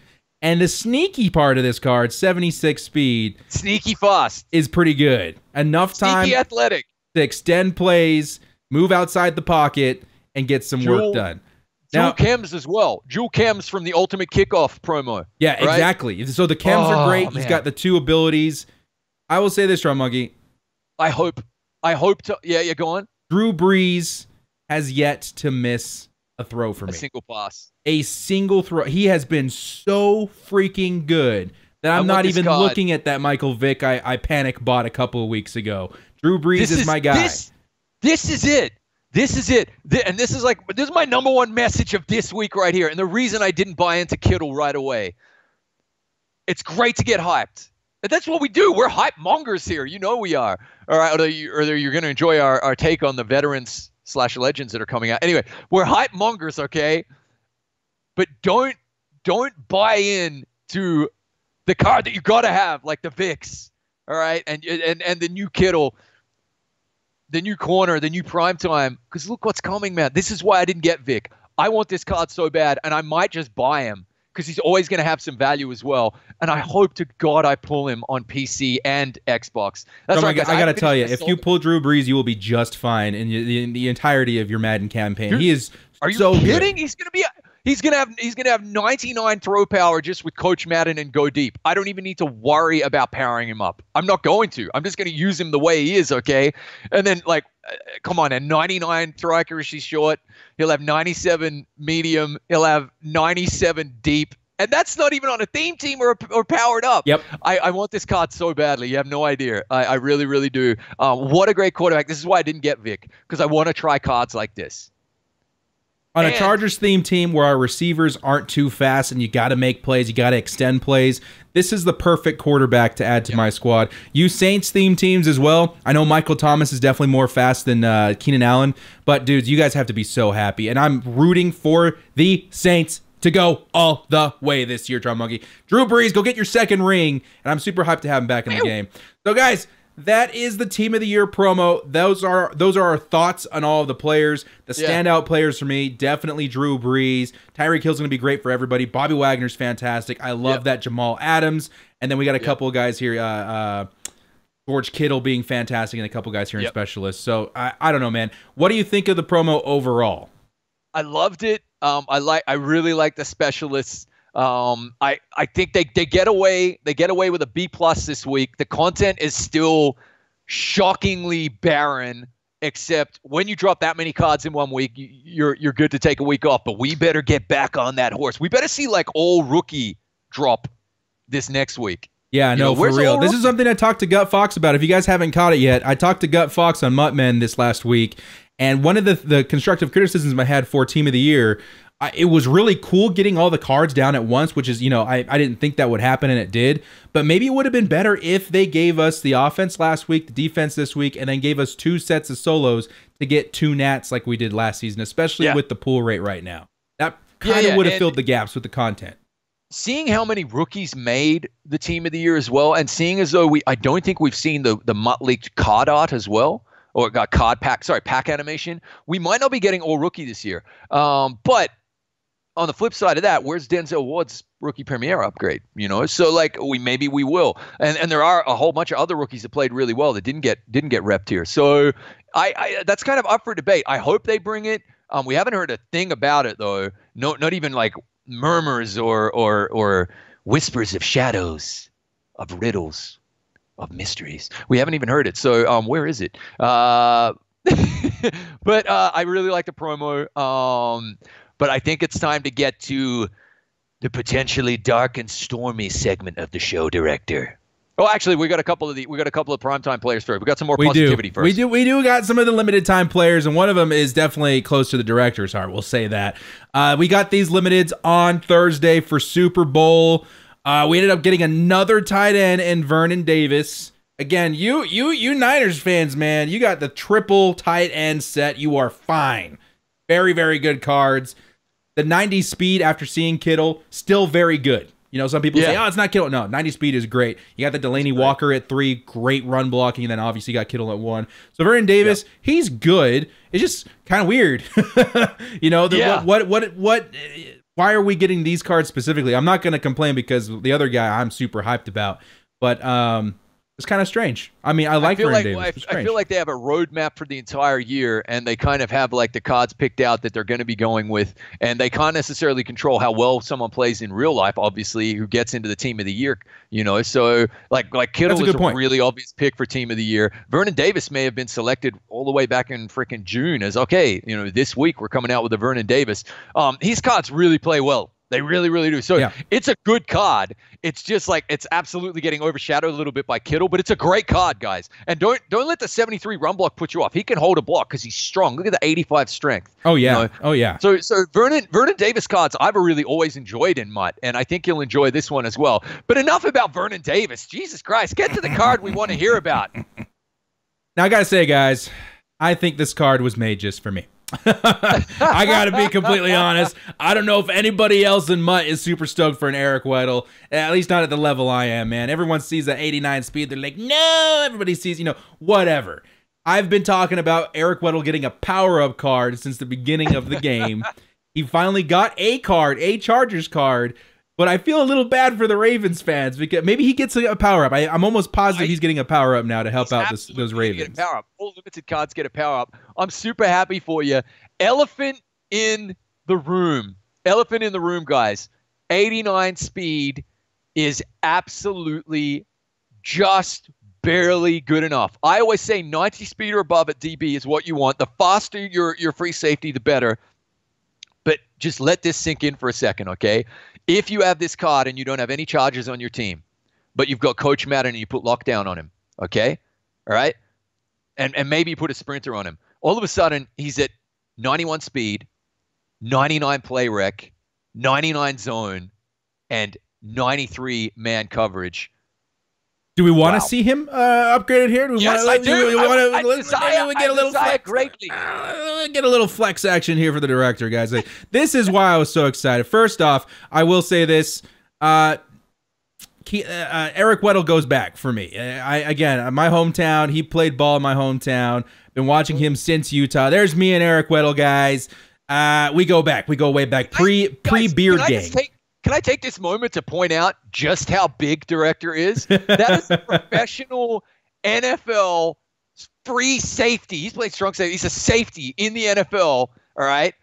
And the sneaky part of this card, 76 speed, Sneaky fast. is pretty good. Enough time Sneaky athletic. to extend plays, move outside the pocket, and get some work done. Dual chems as well. Dual chems from the Ultimate Kickoff promo. Yeah, right? exactly. So the chems are great. He's man. got the 2 abilities. I will say this, Trumpetmonkey. I hope to. Yeah, go on. Drew Brees has yet to miss a throw for me. A single pass. A single throw. He has been so freaking good that I'm not even looking at that Michael Vick I panic bought a couple of weeks ago. Drew Brees is my guy. This is it. This is it. And this is my number one message of this week right here. And the reason I didn't buy into Kittle right away. It's great to get hyped. And that's what we do. We're hype mongers here. You know we are. All right. Or you're going to enjoy our take on the veterans / legends that are coming out. Anyway, we're hype mongers, okay? But don't buy in to the card that you got to have, like the Vicks. All right. And the new Kittle. The new corner, the new primetime, because look what's coming, man. This is why I didn't get Vic. I want this card so bad, and I might just buy him because he's always going to have some value as well. And I hope to God I pull him on PC and Xbox. That's right, guys. I got to tell you, if you pull Drew Brees, you will be just fine in the entirety of your Madden campaign. He is Are you so kidding? good. He's gonna have 99 throw power just with Coach Madden and go deep. I don't even need to worry about powering him up. I'm not going to. I'm just gonna use him the way he is, okay? And then come on, and 99 throw accuracy short. He'll have 97 medium. He'll have 97 deep. And that's not even on a theme team or powered up. Yep. I want this card so badly. You have no idea. I really, really do. What a great quarterback. This is why I didn't get Vic, because I want to try cards like this. On a Chargers theme team where our receivers aren't too fast and you got to make plays, you got to extend plays, this is the perfect quarterback to add to my squad. You Saints theme teams as well. I know Michael Thomas is definitely more fast than Keenan Allen, but dudes, you guys have to be so happy. And I'm rooting for the Saints to go all the way this year, Trumpetmonkey. Drew Brees, go get your second ring, and I'm super hyped to have him back in the game. So guys, that is the Team of the Year promo. Those are our thoughts on all of the players. The standout players for me, definitely Drew Brees. Tyreek Hill's going to be great for everybody. Bobby Wagner's fantastic. I love that Jamal Adams. And then we got a couple of guys here. George Kittle being fantastic, and a couple guys here in specialists. So I don't know, man. What do you think of the promo overall? I loved it. I really like the specialists. I think they get away with a B+ this week. The content is still shockingly barren, except when you drop that many cards in 1 week, you're good to take a week off. But we better get back on that horse. We better see all rookie drop this next week. Yeah, no, for real. This is something I talked to Gut Fox about. If you guys haven't caught it yet, I talked to Gut Fox on Muttmen this last week, and one of the constructive criticisms I had for Team of the Year, it was really cool getting all the cards down at once, which is, I didn't think that would happen, and it did. But maybe it would have been better if they gave us the offense last week, the defense this week, and then gave us 2 sets of solos to get 2 nats like we did last season, especially with the pull rate right now. That kind of would have filled the gaps with the content. Seeing how many rookies made the Team of the Year as well, and seeing as though I don't think we've seen the MUT leaked card art as well, or got pack animation. We might not be getting all rookie this year. But on the flip side of that, where's Denzel Ward's rookie premiere upgrade? So maybe we will. And there are a whole bunch of other rookies that played really well that didn't get repped here. So I that's kind of up for debate. I hope they bring it. We haven't heard a thing about it though. No, not even murmurs or whispers of shadows, of riddles, of mysteries. We haven't even heard it. So where is it? But I really like the promo. But I think it's time to get to the potentially dark and stormy segment of the show, director. Oh, actually, we got a couple of primetime players first. We got some more positivity first. We do got some of the limited time players, and one of them is definitely close to the director's heart. We'll say that. We got these limiteds on Thursday for Super Bowl. We ended up getting another tight end in Vernon Davis. Again, you Niners fans, man, you got the triple tight end set. You are fine. Very, very good cards. The 90 speed after seeing Kittle, still very good. You know, some people say, oh, it's not Kittle. No, 90 speed is great. You got the Delaney Walker at 3, great run blocking, and then obviously you got Kittle at 1. So Vernon Davis, he's good. It's just kind of weird. You know, why are we getting these cards specifically? I'm not going to complain because the other guy I'm super hyped about, but it's kind of strange. I mean, I like Vernon Davis. I feel like they have a roadmap for the entire year, and they kind of have like the cards picked out that they're going to be going with, and they can't necessarily control how well someone plays in real life, obviously, who gets into the team of the year, you know. So like Kittle is a really obvious pick for team of the year. Vernon Davis may have been selected all the way back in freaking June as, okay, you know, this week we're coming out with a Vernon Davis. His cards really play well. They really, really do. So it's a good card. It's just like it's absolutely getting overshadowed a little bit by Kittle, but it's a great card, guys. And don't let the 73 run block put you off. He can hold a block because he's strong. Look at the 85 strength. Oh yeah. You know? Oh yeah. So Vernon Davis cards I've really always enjoyed in MUT, and I think you'll enjoy this one as well. But enough about Vernon Davis. Jesus Christ, get to the card we want to hear about. Now I gotta say, guys, I think this card was made just for me. I gotta be completely honest. I don't know if anybody else in MUT is super stoked for an Eric Weddle. At least not at the level I am, man. Everyone sees that 89 speed. They're like, no. Everybody sees, you know, whatever. I've been talking about Eric Weddle getting a power-up card since the beginning of the game. He finally got a card, a Chargers card. But I feel a little bad for the Ravens fans because maybe he gets a power-up. I'm almost positive he's getting a power-up now to help out those Ravens. Get a power-up. All limited cards get a power-up. I'm super happy for you. Elephant in the room. Elephant in the room, guys. 89 speed is absolutely just barely good enough. I always say 90 speed or above at DB is what you want. The faster your free safety, the better. But just let this sink in for a second, okay? If you have this card and you don't have any Chargers on your team, but you've got Coach Madden and you put lockdown on him, okay? All right? And maybe you put a sprinter on him. All of a sudden, he's at 91 speed, 99 play rec, 99 zone, and 93 man coverage. Do we want to see him upgraded here? Do we yes, want to, I do. I get a little flex, greatly. Get a little flex action here for the director, guys. This is why I was so excited. First off, I will say this. Eric Weddle goes back for me. Again, my hometown. He played ball in my hometown. Been watching him since Utah. There's me and Eric Weddle, guys. We go back. We go way back. Pre-beard gang. Can I take this moment to point out just how big Director is? That is a professional NFL free safety. He's played strong safety. He's a safety in the NFL, all right?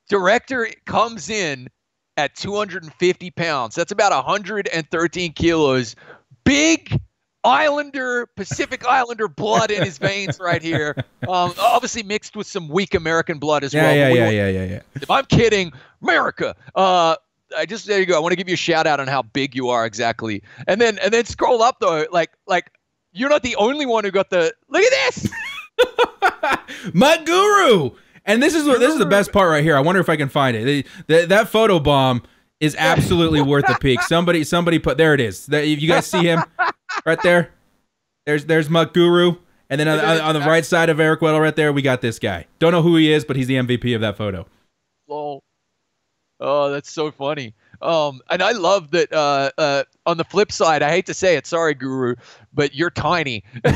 Director comes in at 250 pounds. That's about 113 kilos. Big Pacific Islander blood in his veins right here. Obviously mixed with some weak American blood as well. Yeah. If I'm kidding, America. There you go. I want to give you a shout out on how big you are exactly. And then scroll up though, like you're not the only one who got the look at this. MUT Guru. And this is the best part right here. I wonder if I can find it. That photo bomb is absolutely worth a peek. Somebody put there it is. You guys see him right there? There's MUT Guru. And then on the right side of Eric Weddle right there, we got this guy. Don't know who he is, but he's the MVP of that photo. Lol. Oh, that's so funny. And I love that on the flip side, I hate to say it, sorry, Guru, but you're tiny. And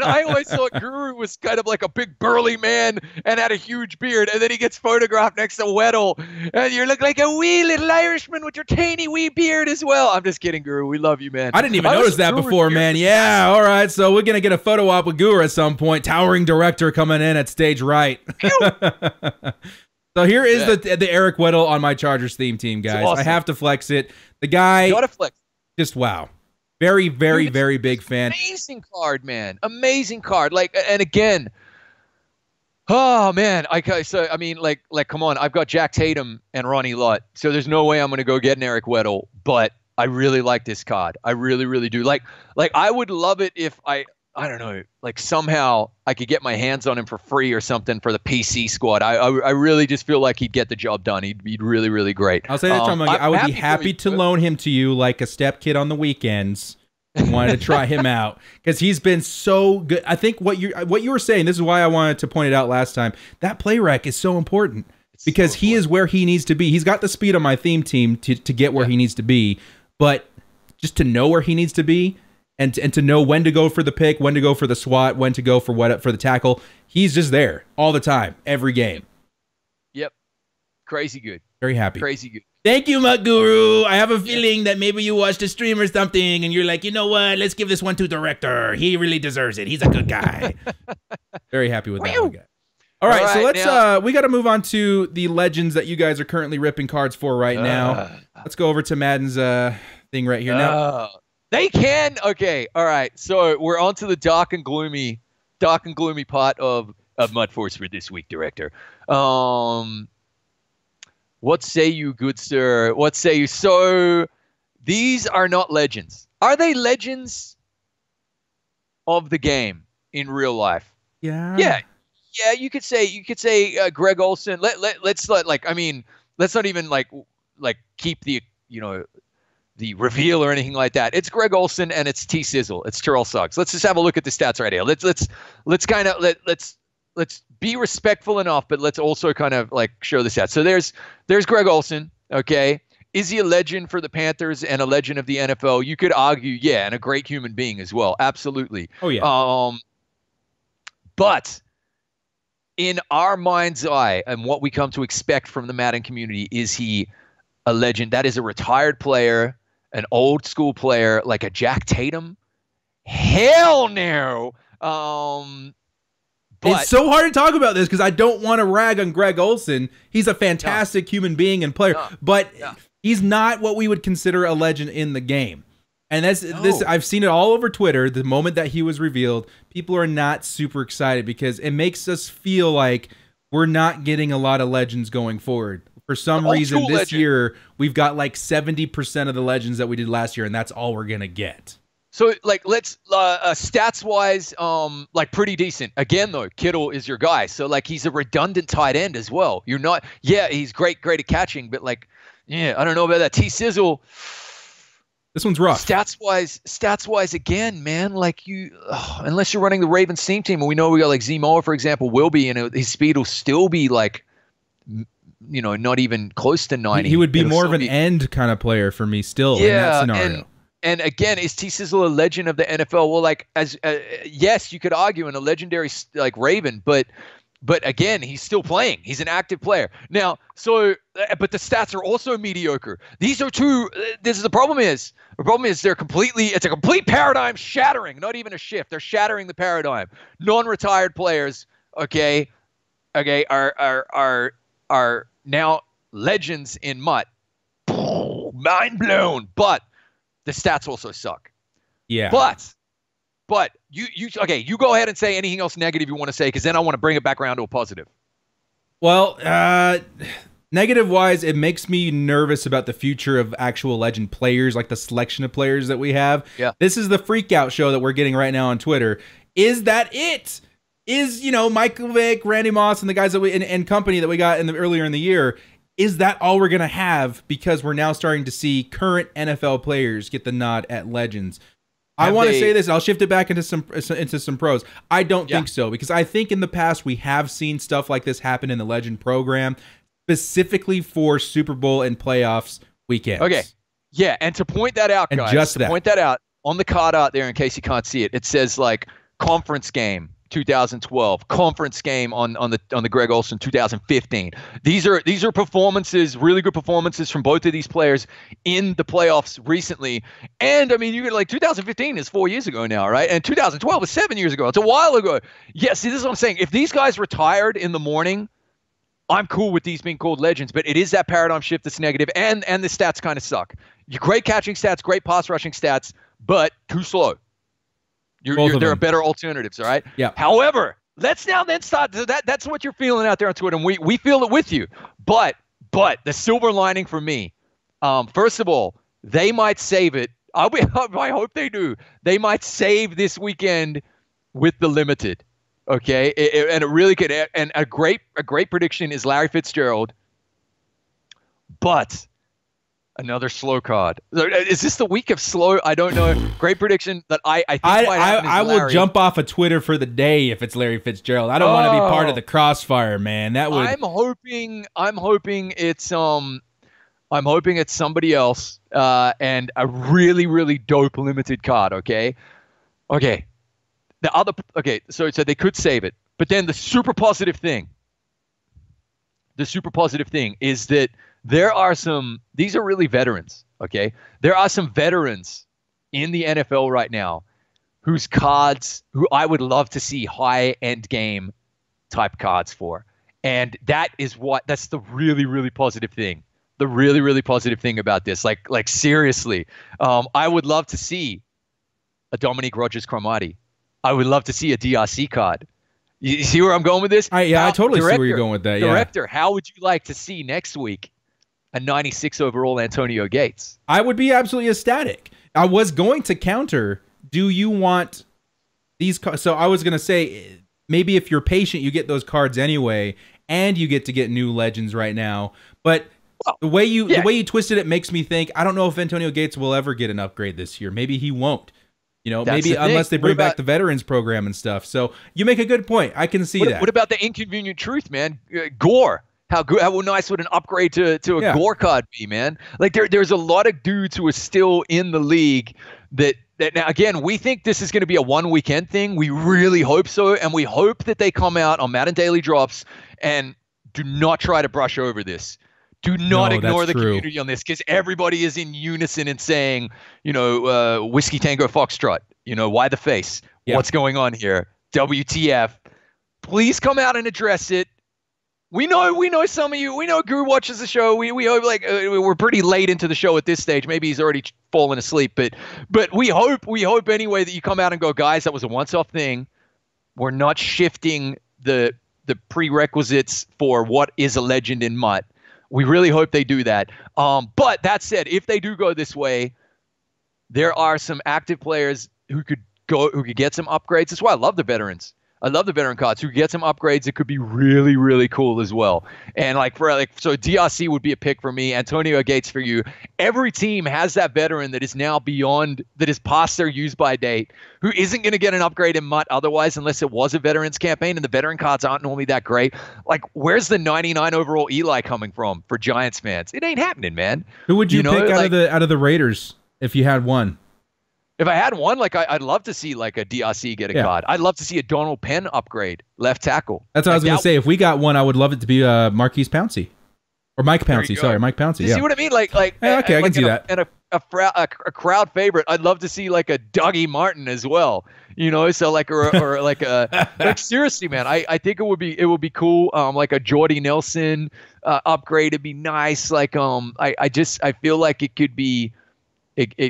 I always thought Guru was kind of like a big burly man and had a huge beard. And then he gets photographed next to Weddle. And you look like a wee little Irishman with your tiny wee beard as well. I'm just kidding, Guru. We love you, man. I didn't even notice that before, man. Yeah, all right. So we're going to get a photo op with Guru at some point. Towering Director coming in at stage right. So here is the Eric Weddle on my Chargers theme team, guys. Awesome. I have to flex it. The guy, you gotta flex. Just wow. Very, very, very big fan. Amazing card, man. Amazing card. Like, and again, oh man. I mean, come on. I've got Jack Tatum and Ronnie Lott, so there's no way I'm gonna go get an Eric Weddle. But I really like this card. I really, really do. Like I would love it if I don't know, like somehow I could get my hands on him for free or something for the PC squad. I really just feel like he'd get the job done. He'd be really, really great. I'll say that, I would be happy to loan him to you like a step kid on the weekends. Wanted to try him out because he's been so good. I think what you were saying, this is why I wanted to point it out last time. That play rec is so important. because he is where he needs to be. He's got the speed on my theme team to get where he needs to be, but just to know where he needs to be and to know when to go for the pick, when to go for the swat, when to go for the tackle. He's just there all the time, every game. Yep. Crazy good. Very happy. Crazy good. Thank you, MUT Guru. I have a feeling that maybe you watched a stream or something and you're like, you know what? Let's give this one to Director. He really deserves it. He's a good guy. Very happy with that one, guy. All right, so let's we got to move on to the legends that you guys are currently ripping cards for right now. Let's go over to Madden's thing right here now. They can. Okay. All right. So we're on to the dark and gloomy part of MUT Force for this week, Director. What say you, good sir? What say you? So these are not legends. Are they legends of the game in real life? Yeah. Yeah. Yeah, you could say Greg Olsen. Let's not even keep the the reveal or anything like that. It's Greg Olsen and it's T Sizzle. It's Terrell Suggs. Let's just have a look at the stats right here. Let's be respectful enough, but let's also kind of like show the stats. So there's Greg Olsen. Okay, is he a legend for the Panthers and a legend of the NFL? You could argue, yeah, and a great human being as well. Absolutely. Oh yeah. But in our mind's eye and what we come to expect from the Madden community, is he a legend? That is a retired player, an old school player like a Jack Tatum? Hell no. But it's so hard to talk about this because I don't want to rag on Greg Olsen. He's a fantastic human being and player, but he's not what we would consider a legend in the game. And this I've seen it all over Twitter. The moment that he was revealed, people are not super excited because it makes us feel like we're not getting a lot of legends going forward. For some reason, this year, we've got like 70% of the legends that we did last year, and that's all we're going to get. So, like, let's stats-wise, like, pretty decent. Again, though, Kittle is your guy. So, like, he's a redundant tight end as well. You're not – yeah, he's great at catching, but, like, yeah, I don't know about that. T-Sizzle – this one's rough. Stats-wise, again, man, like unless you're running the Ravens team, and we know we got like Z Moa, for example, will be, and his speed will still be like, not even close to 90. He would be more of an end kind of player for me still in that scenario. And again, is T Sizzle a legend of the NFL? Well, like yes, you could argue in a legendary like Raven, but again, he's still playing. He's an active player. Now, but the stats are also mediocre. These are two. The problem is they're it's a complete paradigm shattering, not even a shift. They're shattering the paradigm. Non-retired players, are now legends in MUT. Mind blown. But the stats also suck. Yeah. But you go ahead and say anything else negative you want to say, because then I want to bring it back around to a positive. Well, negative-wise, it makes me nervous about the future of actual legend players, like the selection of players that we have. Yeah. This is the freak out show that we're getting right now on Twitter. Is that it? Is, Michael Vick, Randy Moss, and the guys that and company that we got earlier in the year, is that all we're going to have because we're now starting to see current NFL players get the nod at legends? I want to say this. I'll shift it back into some pros. I don't think so, because I think in the past we have seen stuff like this happen in the Legend program, specifically for Super Bowl and playoffs weekends. Okay, yeah, and to point that out, guys, point that out on the card out there in case you can't see it. It says like conference game 2012, conference game on the Greg Olsen 2015. These are performances, really good performances from both of these players in the playoffs recently. And I mean, you get like 2015 is 4 years ago now, right? And 2012 is 7 years ago. It's a while ago. Yeah, see, this is what I'm saying. If these guys retired in the morning, I'm cool with these being called legends, but it is that paradigm shift that's negative, and the stats kind of suck. Your great catching stats, great pass rushing stats, but too slow. There are better alternatives, all right? Yeah. However, let's now then start. That's what you're feeling out there on Twitter, and we feel it with you. But the silver lining for me, first of all, they might save it. I hope they do. They might save this weekend with the limited, okay? And it really could. And a great prediction is Larry Fitzgerald. But Another slow card. Is this the week of slow? I don't know. Great prediction that I think I will jump off of Twitter for the day if it's Larry Fitzgerald. I don't want to be part of the crossfire, man. That would. I'm hoping it's somebody else and a really, really dope limited card. Okay. So they could save it, but then the super positive thing is that there are these are really veterans, okay? There are some veterans in the NFL right now who I would love to see high-end game type cards for. And that's the really, really positive thing. The really, really positive thing about this. Like seriously, I would love to see a Dominique Rodgers-Cromartie. I would love to see a DRC card. You see where I'm going with this? I totally see where you're going with that. Director, how would you like to see next week a 96 overall Antonio Gates? I would be absolutely ecstatic. I was going to counter, do you want these cards? So I was going to say, maybe if you're patient, you get those cards anyway, and you get to get new legends right now. But the way you twisted it makes me think, I don't know if Antonio Gates will ever get an upgrade this year. Maybe he won't. You know, maybe unless they bring back the veterans program and stuff. So you make a good point. I can see that. What about the inconvenient truth, man? Gore. How nice would an upgrade to a Gore card be, man? Like there's a lot of dudes who are still in the league that now again, we think this is going to be a one weekend thing. We really hope so, and we hope that they come out on Madden Daily Drops and do not try to brush over this. Do not ignore the community on this, because everybody is in unison in saying, Whiskey Tango Foxtrot, why the face? Yeah. What's going on here? WTF? Please come out and address it. We know some of you. We know Guru watches the show. We hope we're pretty late into the show at this stage. Maybe he's already fallen asleep, but we hope anyway that you come out and go, guys, that was a once-off thing. We're not shifting the prerequisites for what is a legend in MUT. We really hope they do that. But that said, if they do go this way, there are some active players who could get some upgrades. That's why I love the veterans. I love the veteran cards. Who could get some upgrades. It could be really, really cool as well. And so DRC would be a pick for me. Antonio Gates for you. Every team has that veteran that is now that is past their use by date, who isn't going to get an upgrade in MUT otherwise, unless it was a veterans campaign, and the veteran cards aren't normally that great. Like, where's the 99 overall Eli coming from for Giants fans? It ain't happening, man. Who would you pick out of the Raiders if you had one? If I had one, I'd love to see a DRC get a card. I'd love to see a Donald Penn upgrade, left tackle. That's what I was going to say. If we got one, I would love it to be Marquise Pouncey. Or Mike Pouncey. Sorry, Mike Pouncey. You see what I mean? Okay, I can see that. And a crowd favorite. I'd love to see a Dougie Martin as well. So seriously, man, I think it would be cool. Like a Jordy Nelson upgrade would be nice. I feel like it could be.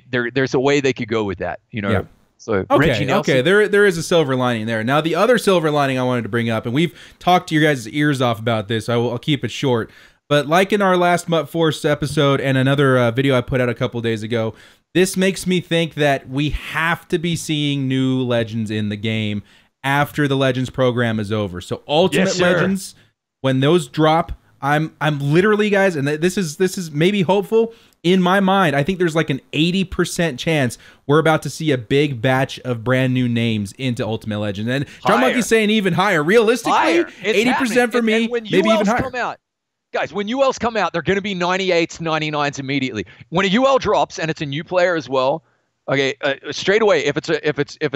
There's a way they could go with that, Yeah. So Reggie Nelson. Okay, there is a silver lining there. Now the other silver lining I wanted to bring up, and we've talked to your guys' ears off about this. I'll keep it short, but like in our last MUT Force episode and another video I put out a couple days ago, this makes me think that we have to be seeing new legends in the game after the Legends program is over. So Ultimate Legends, when those drop, I'm literally, guys, and this is maybe hopeful. In my mind, I think there's like an 80% chance we're about to see a big batch of brand new names into Ultimate Legends. And Trumpetmonkey's saying even higher. Realistically, 80% for me, maybe even higher. Guys, when ULs come out, they're going to be 98s, 99s immediately. When a UL drops and it's a new player as well, okay, straight away, if it's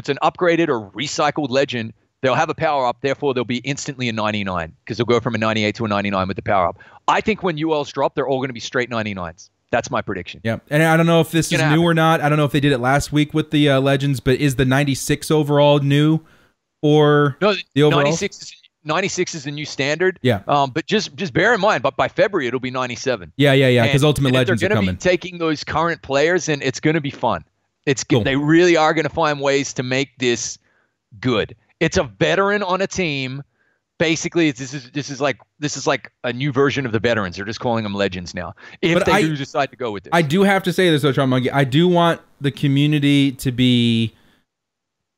an upgraded or recycled legend, they'll have a power up. Therefore, they'll be instantly a 99 because they'll go from a 98 to a 99 with the power up. I think when ULs drop, they're all going to be straight 99s. That's my prediction. Yeah, and I don't know if this is new or not. I don't know if they did it last week with the Legends, but is the 96 overall new or the overall? 96 is the new standard. Yeah. But just bear in mind, but by February it'll be 97. Yeah. Because Ultimate Legends are coming. They're going to be taking those current players, and it's going to be fun. It's good. Cool. They really are going to find ways to make this good. It's a veteran on a team. Basically, this is like a new version of the veterans. They're just calling them legends now. If they do decide to go with this, I do have to say this, though, Trumpetmonkey. I do want the community to be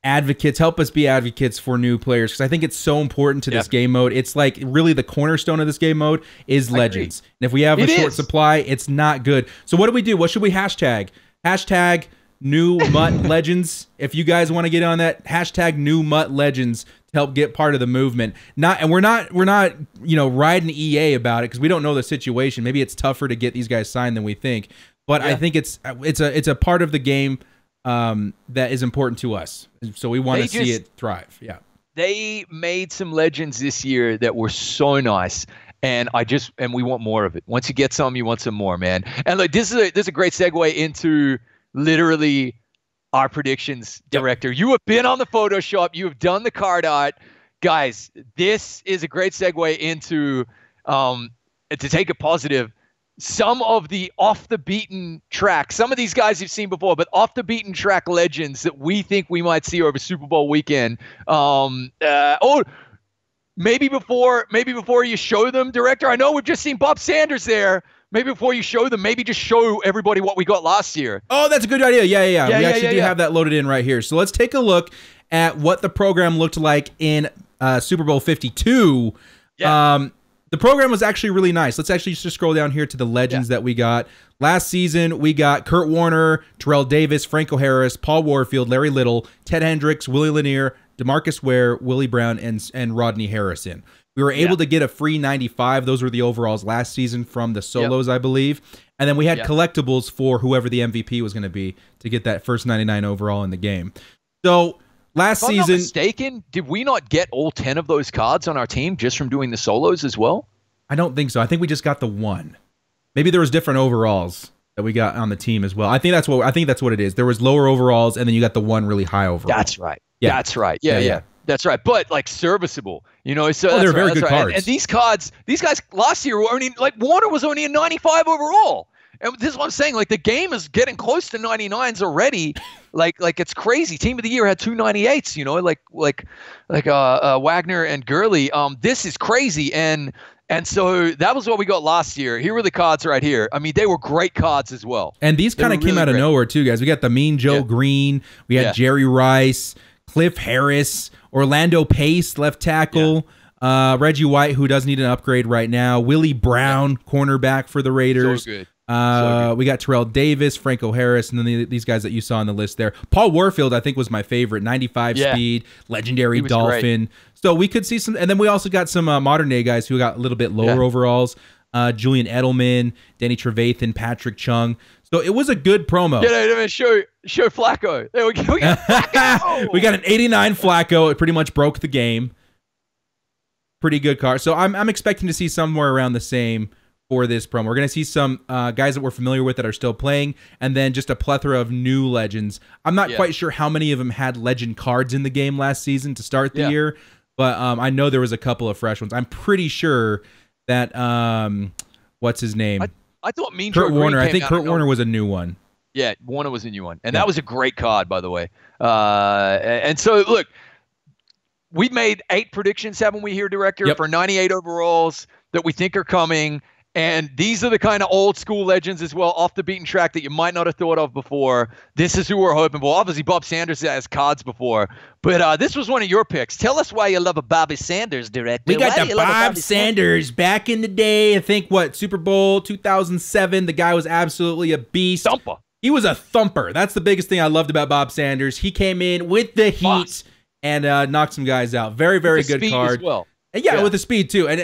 advocates, help us be advocates for new players, because I think it's so important to this game mode. It's like really the cornerstone of this game mode is legends. And if we have a short supply, it's not good. So what do we do? What should we hashtag? Hashtag new MUT legends. If you guys want to get on that, hashtag new MUT legends to help get part of the movement. We're not riding EA about it because we don't know the situation. Maybe it's tougher to get these guys signed than we think. But I think it's a part of the game that is important to us. So we want to see it thrive. Yeah. They made some legends this year that were so nice. And we want more of it. Once you get some, you want some more, man. And like this is a great segue into literally our predictions director. You have been on the Photoshop. You have done the card art. Guys, this is a great segue into to take it positive. Some of the off the beaten track, some of these guys you've seen before, but off the beaten track legends that we think we might see over Super Bowl weekend. Maybe before you show them, director. I know we've just seen Bob Sanders there. Maybe before you show them, maybe just show everybody what we got last year. Oh, that's a good idea. Yeah. We actually do have that loaded in right here. So let's take a look at what the program looked like in Super Bowl 52. Yeah. The program was actually really nice. Let's actually just scroll down here to the legends that we got. Last season, we got Kurt Warner, Terrell Davis, Franco Harris, Paul Warfield, Larry Little, Ted Hendricks, Willie Lanier, DeMarcus Ware, Willie Brown, and Rodney Harrison. We were able to get a free 95. Those were the overalls last season from the solos, I believe. And then we had collectibles for whoever the MVP was going to be to get that first 99 overall in the game. So last season, if I'm not mistaken, did we not get all 10 of those cards on our team just from doing the solos as well? I don't think so. I think we just got the one. Maybe there was different overalls that we got on the team as well. I think that's what it is. There was lower overalls, and then you got the one really high overall. That's right. Yeah. That's right. Yeah. That's right. But like serviceable, so they're very good cards. And these guys last year were only Warner was only a 95 overall. And this is what I'm saying. Like the game is getting close to 99s already. like it's crazy. Team of the year had 2 98s. Like Wagner and Gurley. This is crazy. And so that was what we got last year. Here were the cards right here. I mean, they were great cards as well. And these kind of came out of nowhere too, guys. We got the Mean Joe Green. We had Jerry Rice, Cliff Harris, Orlando Pace, left tackle. Reggie White, who does need an upgrade right now. Willie Brown, cornerback for the Raiders. So good. We got Terrell Davis, Franco Harris, and then these guys that you saw on the list there. Paul Warfield, I think, was my favorite. 95 speed, legendary Dolphin. Great. So we could see some, and then we also got some modern day guys who got a little bit lower overalls. Julian Edelman, Danny Trevathan, Patrick Chung. So it was a good promo. Show Flacco. There we go. We got Flacco. We got an 89 Flacco. It pretty much broke the game. Pretty good card. So I'm expecting to see somewhere around the same for this promo. We're going to see some guys that we're familiar with that are still playing, and then just a plethora of new legends. I'm not quite sure how many of them had legend cards in the game last season to start the year, but I know there was a couple of fresh ones. I'm pretty sure that what's his name? I thought Mean Kurt Joe Warner. Green I think Kurt Warner was a new one. Yeah, Warner was a new one, and that was a great card, by the way. And so look, we made 8 predictions, haven't we, here, director, for 98 overalls that we think are coming. And these are the kind of old school legends as well, off the beaten track that you might not have thought of before. This is who we're hoping for. Obviously, Bob Sanders has cards before, but this was one of your picks. Tell us why you love a Bobby Sanders, director. We got the Bob Sanders back in the day. I think, Super Bowl 2007. The guy was absolutely a beast. Thumper. He was a thumper. That's the biggest thing I loved about Bob Sanders. He came in with the heat and knocked some guys out. Very, very good card. As well. And with the speed too. And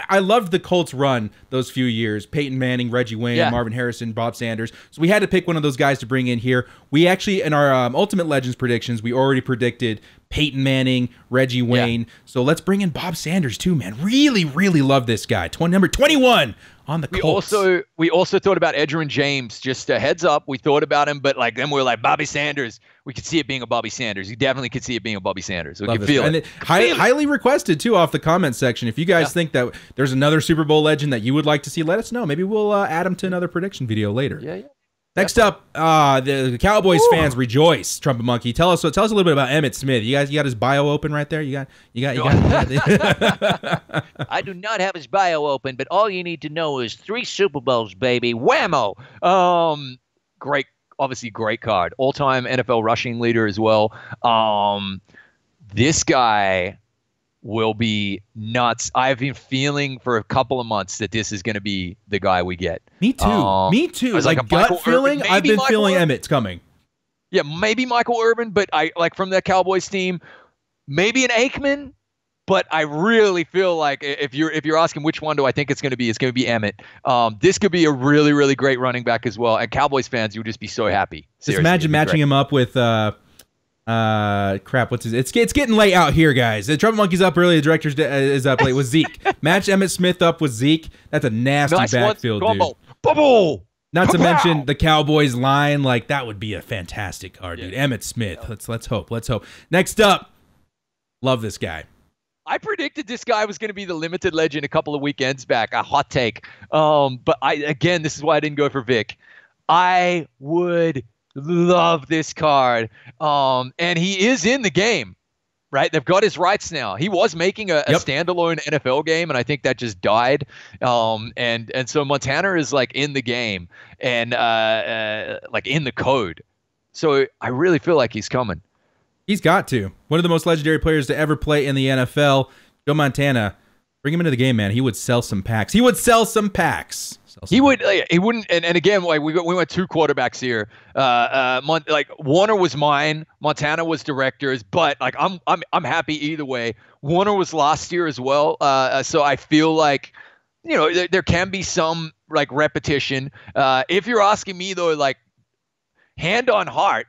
I loved the Colts run those few years. Peyton Manning, Reggie Wayne, Marvin Harrison, Bob Sanders. So we had to pick one of those guys to bring in here. We actually, in our Ultimate Legends predictions, we already predicted Peyton Manning, Reggie Wayne. So let's bring in Bob Sanders too, man. Really, really love this guy. Number 21 on the Colts. We also thought about Edgerrin James. Just a heads up, we thought about him, but then we were like, Bobby Sanders. We could see it being a Bobby Sanders. You definitely could see it being a Bobby Sanders. We can feel it. Highly requested too off the comment section. If you guys think that there's another Super Bowl legend that you would like to see, let us know. Maybe we'll add him to another prediction video later. Yeah. Next up, the Cowboys fans rejoice. Trumpetmonkey, tell us a little bit about Emmitt Smith. You got his bio open right there. You got. I do not have his bio open, but all you need to know is 3 Super Bowls, baby. Whammo! Great obviously great card. All-time NFL rushing leader as well. This guy will be nuts. I've been feeling for a couple of months that this is going to be the guy we get. Me too. Me too. It's like a gut feeling. I've been feeling Emmett's coming. Yeah, maybe Michael Irvin, but I like from that Cowboys team, maybe an Aikman. But I really feel like if you're asking which one do I think it's going to be Emmett. This could be a really, really great running back as well. And Cowboys fans, you would just be so happy. Seriously, just imagine matching him up with crap. What's his? It's getting late out here, guys. The Trumpetmonkey's up early. The director is up late with Zeke. Match Emmitt Smith up with Zeke. That's a nasty backfield, dude. Bubble. Not to mention the Cowboys line. Like that would be a fantastic card, dude. Emmitt Smith. Yeah. Let's hope. Let's hope. Next up, love this guy. I predicted this guy was going to be the limited legend a couple of weekends back. A hot take. But this is why I didn't go for Vic. I would love this card. And he is in the game, right? They've got his rights now. He was making a standalone NFL game, and I think that just died. And so Montana is like in the game and like in the code. So I really feel like he's coming. He's got to. One of the most legendary players to ever play in the NFL. Joe Montana, bring him into the game, man. He would sell some packs. He wouldn't. He wouldn't. And again, like we went two quarterbacks here. Like Warner was mine. Montana was director's. But like I'm happy either way. Warner was last year as well. So I feel like there can be some like repetition. If you're asking me though, like hand on heart.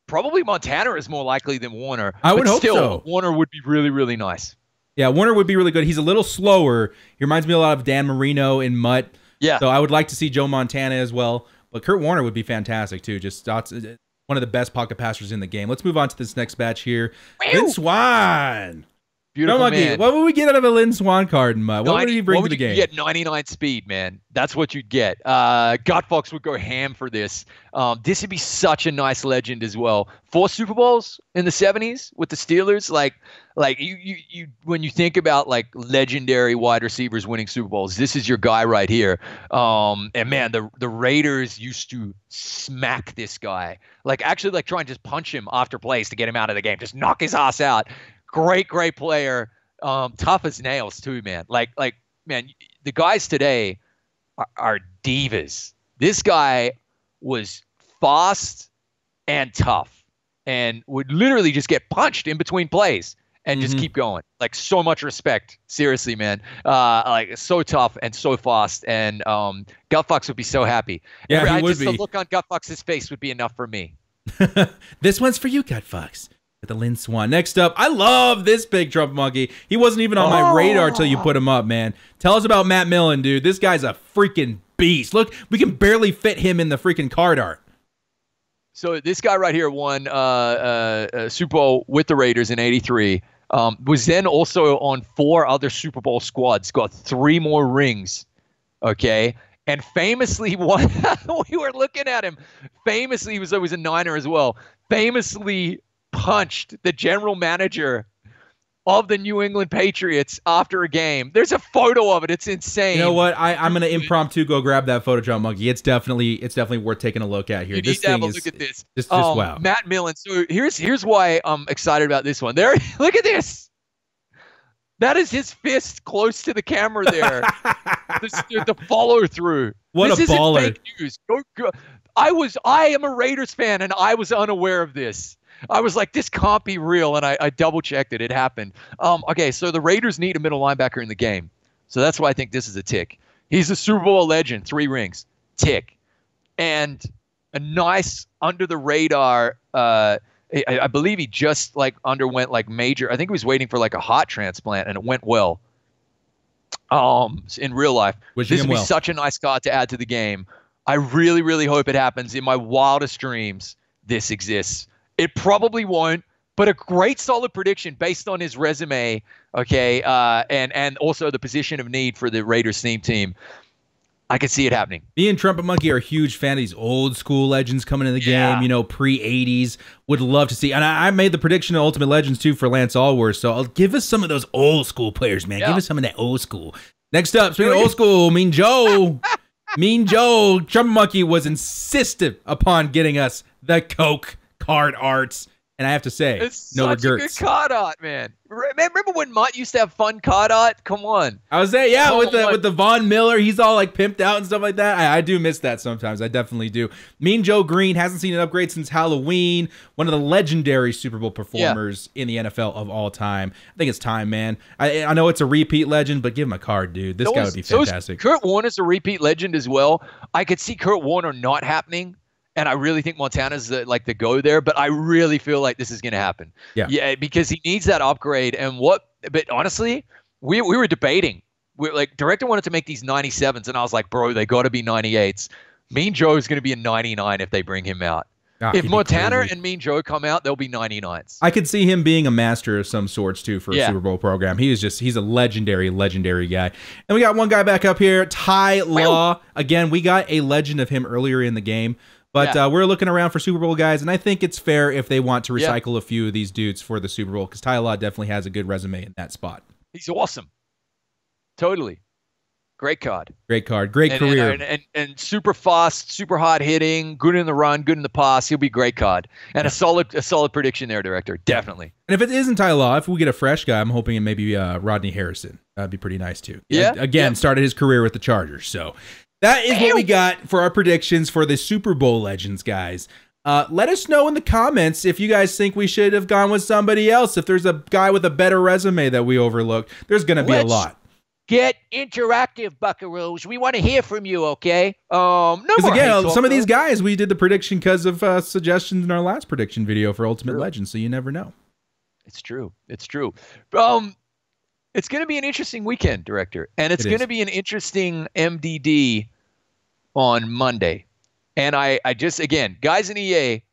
Probably Montana is more likely than Warner. I would hope so. Warner would be really, really nice. Yeah, Warner would be really good. He's a little slower. He reminds me a lot of Dan Marino in MUT. Yeah. So I would like to see Joe Montana as well. But Kurt Warner would be fantastic, too. Just one of the best pocket passers in the game. Let's move on to this next batch here. Lynn Swan. Beautiful man. What would we get out of a Lynn Swan card in MUT? What would he bring to the game? You get 99 speed, man. That's what you'd get. Gutfox would go ham for this. This would be such a nice legend as well. 4 Super Bowls in the 70s with the Steelers. Like you when you think about like legendary wide receivers winning Super Bowls, this is your guy right here. And man, the Raiders used to smack this guy. Like actually like try and just punch him after plays to get him out of the game. Just knock his ass out. Great player. Tough as nails too, man. Like man, the guys today are divas. This guy was fast and tough and would literally just get punched in between plays and just keep going. Like so much respect. Seriously, man. Like so tough and so fast. And Gutfox would be so happy. Yeah, he would be. The look on Gutfox's face would be enough for me. This one's for you, Gutfox. The Lynn Swan. Next up, I love this big Trumpetmonkey. He wasn't even on my radar till you put him up, man. Tell us about Matt Millen, dude. This guy's a freaking beast. Look, we can barely fit him in the freaking card art. So this guy right here won a Super Bowl with the Raiders in '83. Was then also on 4 other Super Bowl squads. Got 3 more rings. Okay. And famously, we were looking at him. Famously, he was always a Niner as well. Famously punched the general manager of the New England Patriots after a game. There's a photo of it. It's insane. You know what? I'm gonna impromptu go grab that photo, Trumpetmonkey. It's definitely worth taking a look at here. You need to have a look at this. Just wow. Matt Millen. So here's why I'm excited about this one. There, look at this. That is his fist close to the camera there. the follow through. What this a baller! Isn't fake news. Go. I am a Raiders fan, and I was unaware of this. I was like, this can't be real, and I double-checked it. It happened. Okay, so the Raiders need a middle linebacker in the game. So that's why I think this is a tick. He's a Super Bowl legend, 3 rings, tick. And a nice under-the-radar, I believe he just like underwent like major, I think he was waiting for like a heart transplant, and it went well in real life. This would be such a nice card to add to the game. I really, really hope it happens. In my wildest dreams, this exists. It probably won't, but a great solid prediction based on his resume, okay, and also the position of need for the Raiders team. I could see it happening. Me and Trumpetmonkey are a huge fan of these old school legends coming in the game, pre-'80s. Would love to see. And I made the prediction of Ultimate Legends, too, for Lance Allworth. So I'll give us some of those old school players, man. Yeah. Give us some of that old school. Next up, speaking of old school, Mean Joe. Mean Joe Trumpetmonkey was insistent upon getting us the Coke card arts. And I have to say, It's no such regrets. a good card art, man. Remember when MUT used to have fun card art? Come on. I was there, yeah, Oh, with the Von Miller, he's all like pimped out and stuff like that. I do miss that sometimes. I definitely do. Mean Joe Green hasn't seen an upgrade since Halloween. One of the legendary Super Bowl performers in the NFL of all time. I think it's time, man. I know it's a repeat legend, but give him a card, dude. This guy would be fantastic. Kurt Warner's a repeat legend as well. I could see Kurt Warner not happening. And I really think Montana's the go there, but I really feel like this is going to happen. Yeah, because he needs that upgrade. But honestly, we were debating. Director wanted to make these 97s, and I was like, bro, they got to be 98s. Mean Joe is going to be a 99 if they bring him out. If Montana and Mean Joe come out, they'll be 99s. I could see him being a master of some sorts too for a Super Bowl program. He's a legendary guy. And we got one guy back up here, Ty Law. Again, we got a legend of him earlier in the game. But we're looking around for Super Bowl guys, and I think it's fair if they want to recycle a few of these dudes for the Super Bowl, because Ty Law definitely has a good resume in that spot. He's awesome. Totally. Great card. Great card. Great career. And super fast, super hard hitting, good in the run, good in the pass. He'll be a great card. And a solid prediction there, Director. Definitely. And if it isn't Ty Law, if we get a fresh guy, I'm hoping it may be Rodney Harrison. That'd be pretty nice too. Yeah. Again, started his career with the Chargers, so... That is what we got for our predictions for the Super Bowl legends, guys. Let us know in the comments if you guys think we should have gone with somebody else. If there's a guy with a better resume that we overlooked, there's going to be a lot. Get interactive, buckaroos. We want to hear from you, okay? Because again, some of these guys, we did the prediction because of suggestions in our last prediction video for Ultimate Legends, so you never know. It's true. It's true. It's going to be an interesting weekend, Director, and it's going to be an interesting MDD on Monday. And I just, again, guys in EA,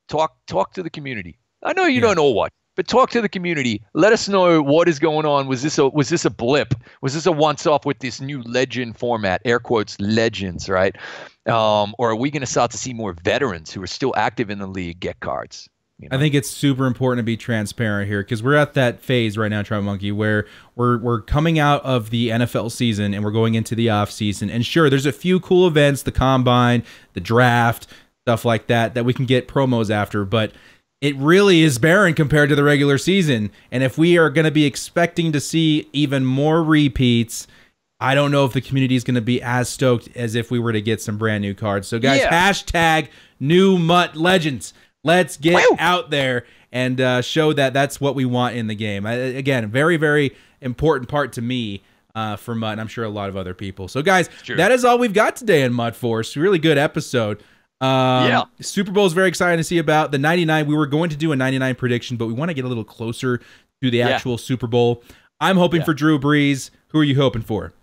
talk to the community. I know you don't all watch, but talk to the community. Let us know what is going on. Was this a blip? Was this a once-off with this new legend format? Air quotes, legends, right? Or are we going to start to see more veterans who are still active in the league get cards? You know? I think it's super important to be transparent here, because we're at that phase right now, Trumpetmonkey, where we're coming out of the NFL season and we're going into the off season. And sure, there's a few cool events, the combine, the draft, stuff like that we can get promos after, but it really is barren compared to the regular season. And if we are going to be expecting to see even more repeats, I don't know if the community is going to be as stoked as if we were to get some brand new cards. So guys, hashtag new MUT Legends. Let's get out there and show that that's what we want in the game. Again, very, very important part to me for MUT, and I'm sure a lot of other people. So, guys, that is all we've got today in MUT Force. Really good episode. Super Bowl is very exciting to see about. The 99, we were going to do a 99 prediction, but we want to get a little closer to the actual Super Bowl. I'm hoping for Drew Brees. Who are you hoping for?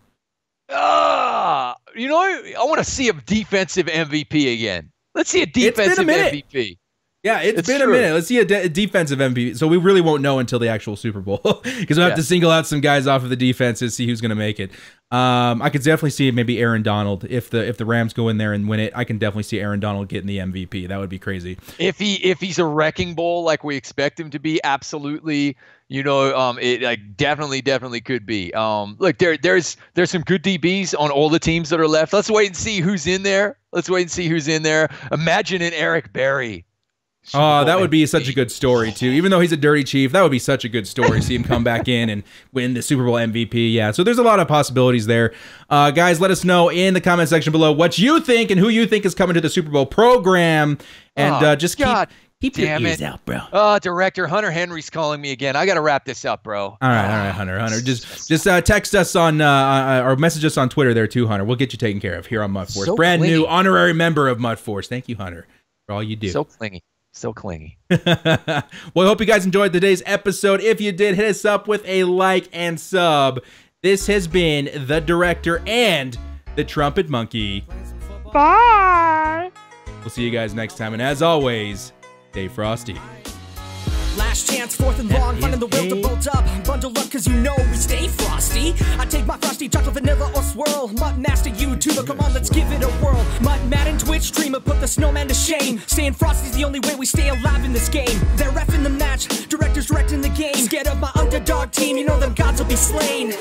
I want to see a defensive MVP again. Let's see a defensive MVP. Yeah, it's been a minute. Let's see a defensive MVP. So we really won't know until the actual Super Bowl, because we'll have to single out some guys off of the defenses, see who's going to make it. I could definitely see maybe Aaron Donald if the Rams go in there and win it. I can definitely see Aaron Donald getting the MVP. That would be crazy. If he's a wrecking ball like we expect him to be, absolutely. It definitely could be. Look, there's some good DBs on all the teams that are left. Let's wait and see who's in there. Imagine an Eric Berry. Oh, that would be such a good story, too. Even though he's a dirty chief, that would be such a good story. See him come back in and win the Super Bowl MVP. Yeah, so there's a lot of possibilities there. Guys, let us know in the comment section below what you think and who you think is coming to the Super Bowl program. And just keep your ears out, bro. Director Hunter Henry's calling me again. I got to wrap this up, bro. All right, Hunter. Just text us on or message us on Twitter there, too, Hunter. We'll get you taken care of here on MUT Force. So Brand clingy. new honorary member of MUT Force. Thank you, Hunter, for all you do. So clingy. Well, I hope you guys enjoyed today's episode. If you did, hit us up with a like and sub. This has been the Director and the Trumpetmonkey. Bye. We'll see you guys next time. And as always, stay frosty. Last chance, fourth and long, finding the will to bolt up. Bundle up, cause you know we stay frosty. I take my frosty chocolate, vanilla, or swirl. MUT Master YouTuber, come on, let's give it a whirl. MUT Madden Twitch streamer, put the snowman to shame. Staying frosty's the only way we stay alive in this game. They're reffing the match, directors directing the game. Scared of my underdog team, you know them gods will be slain.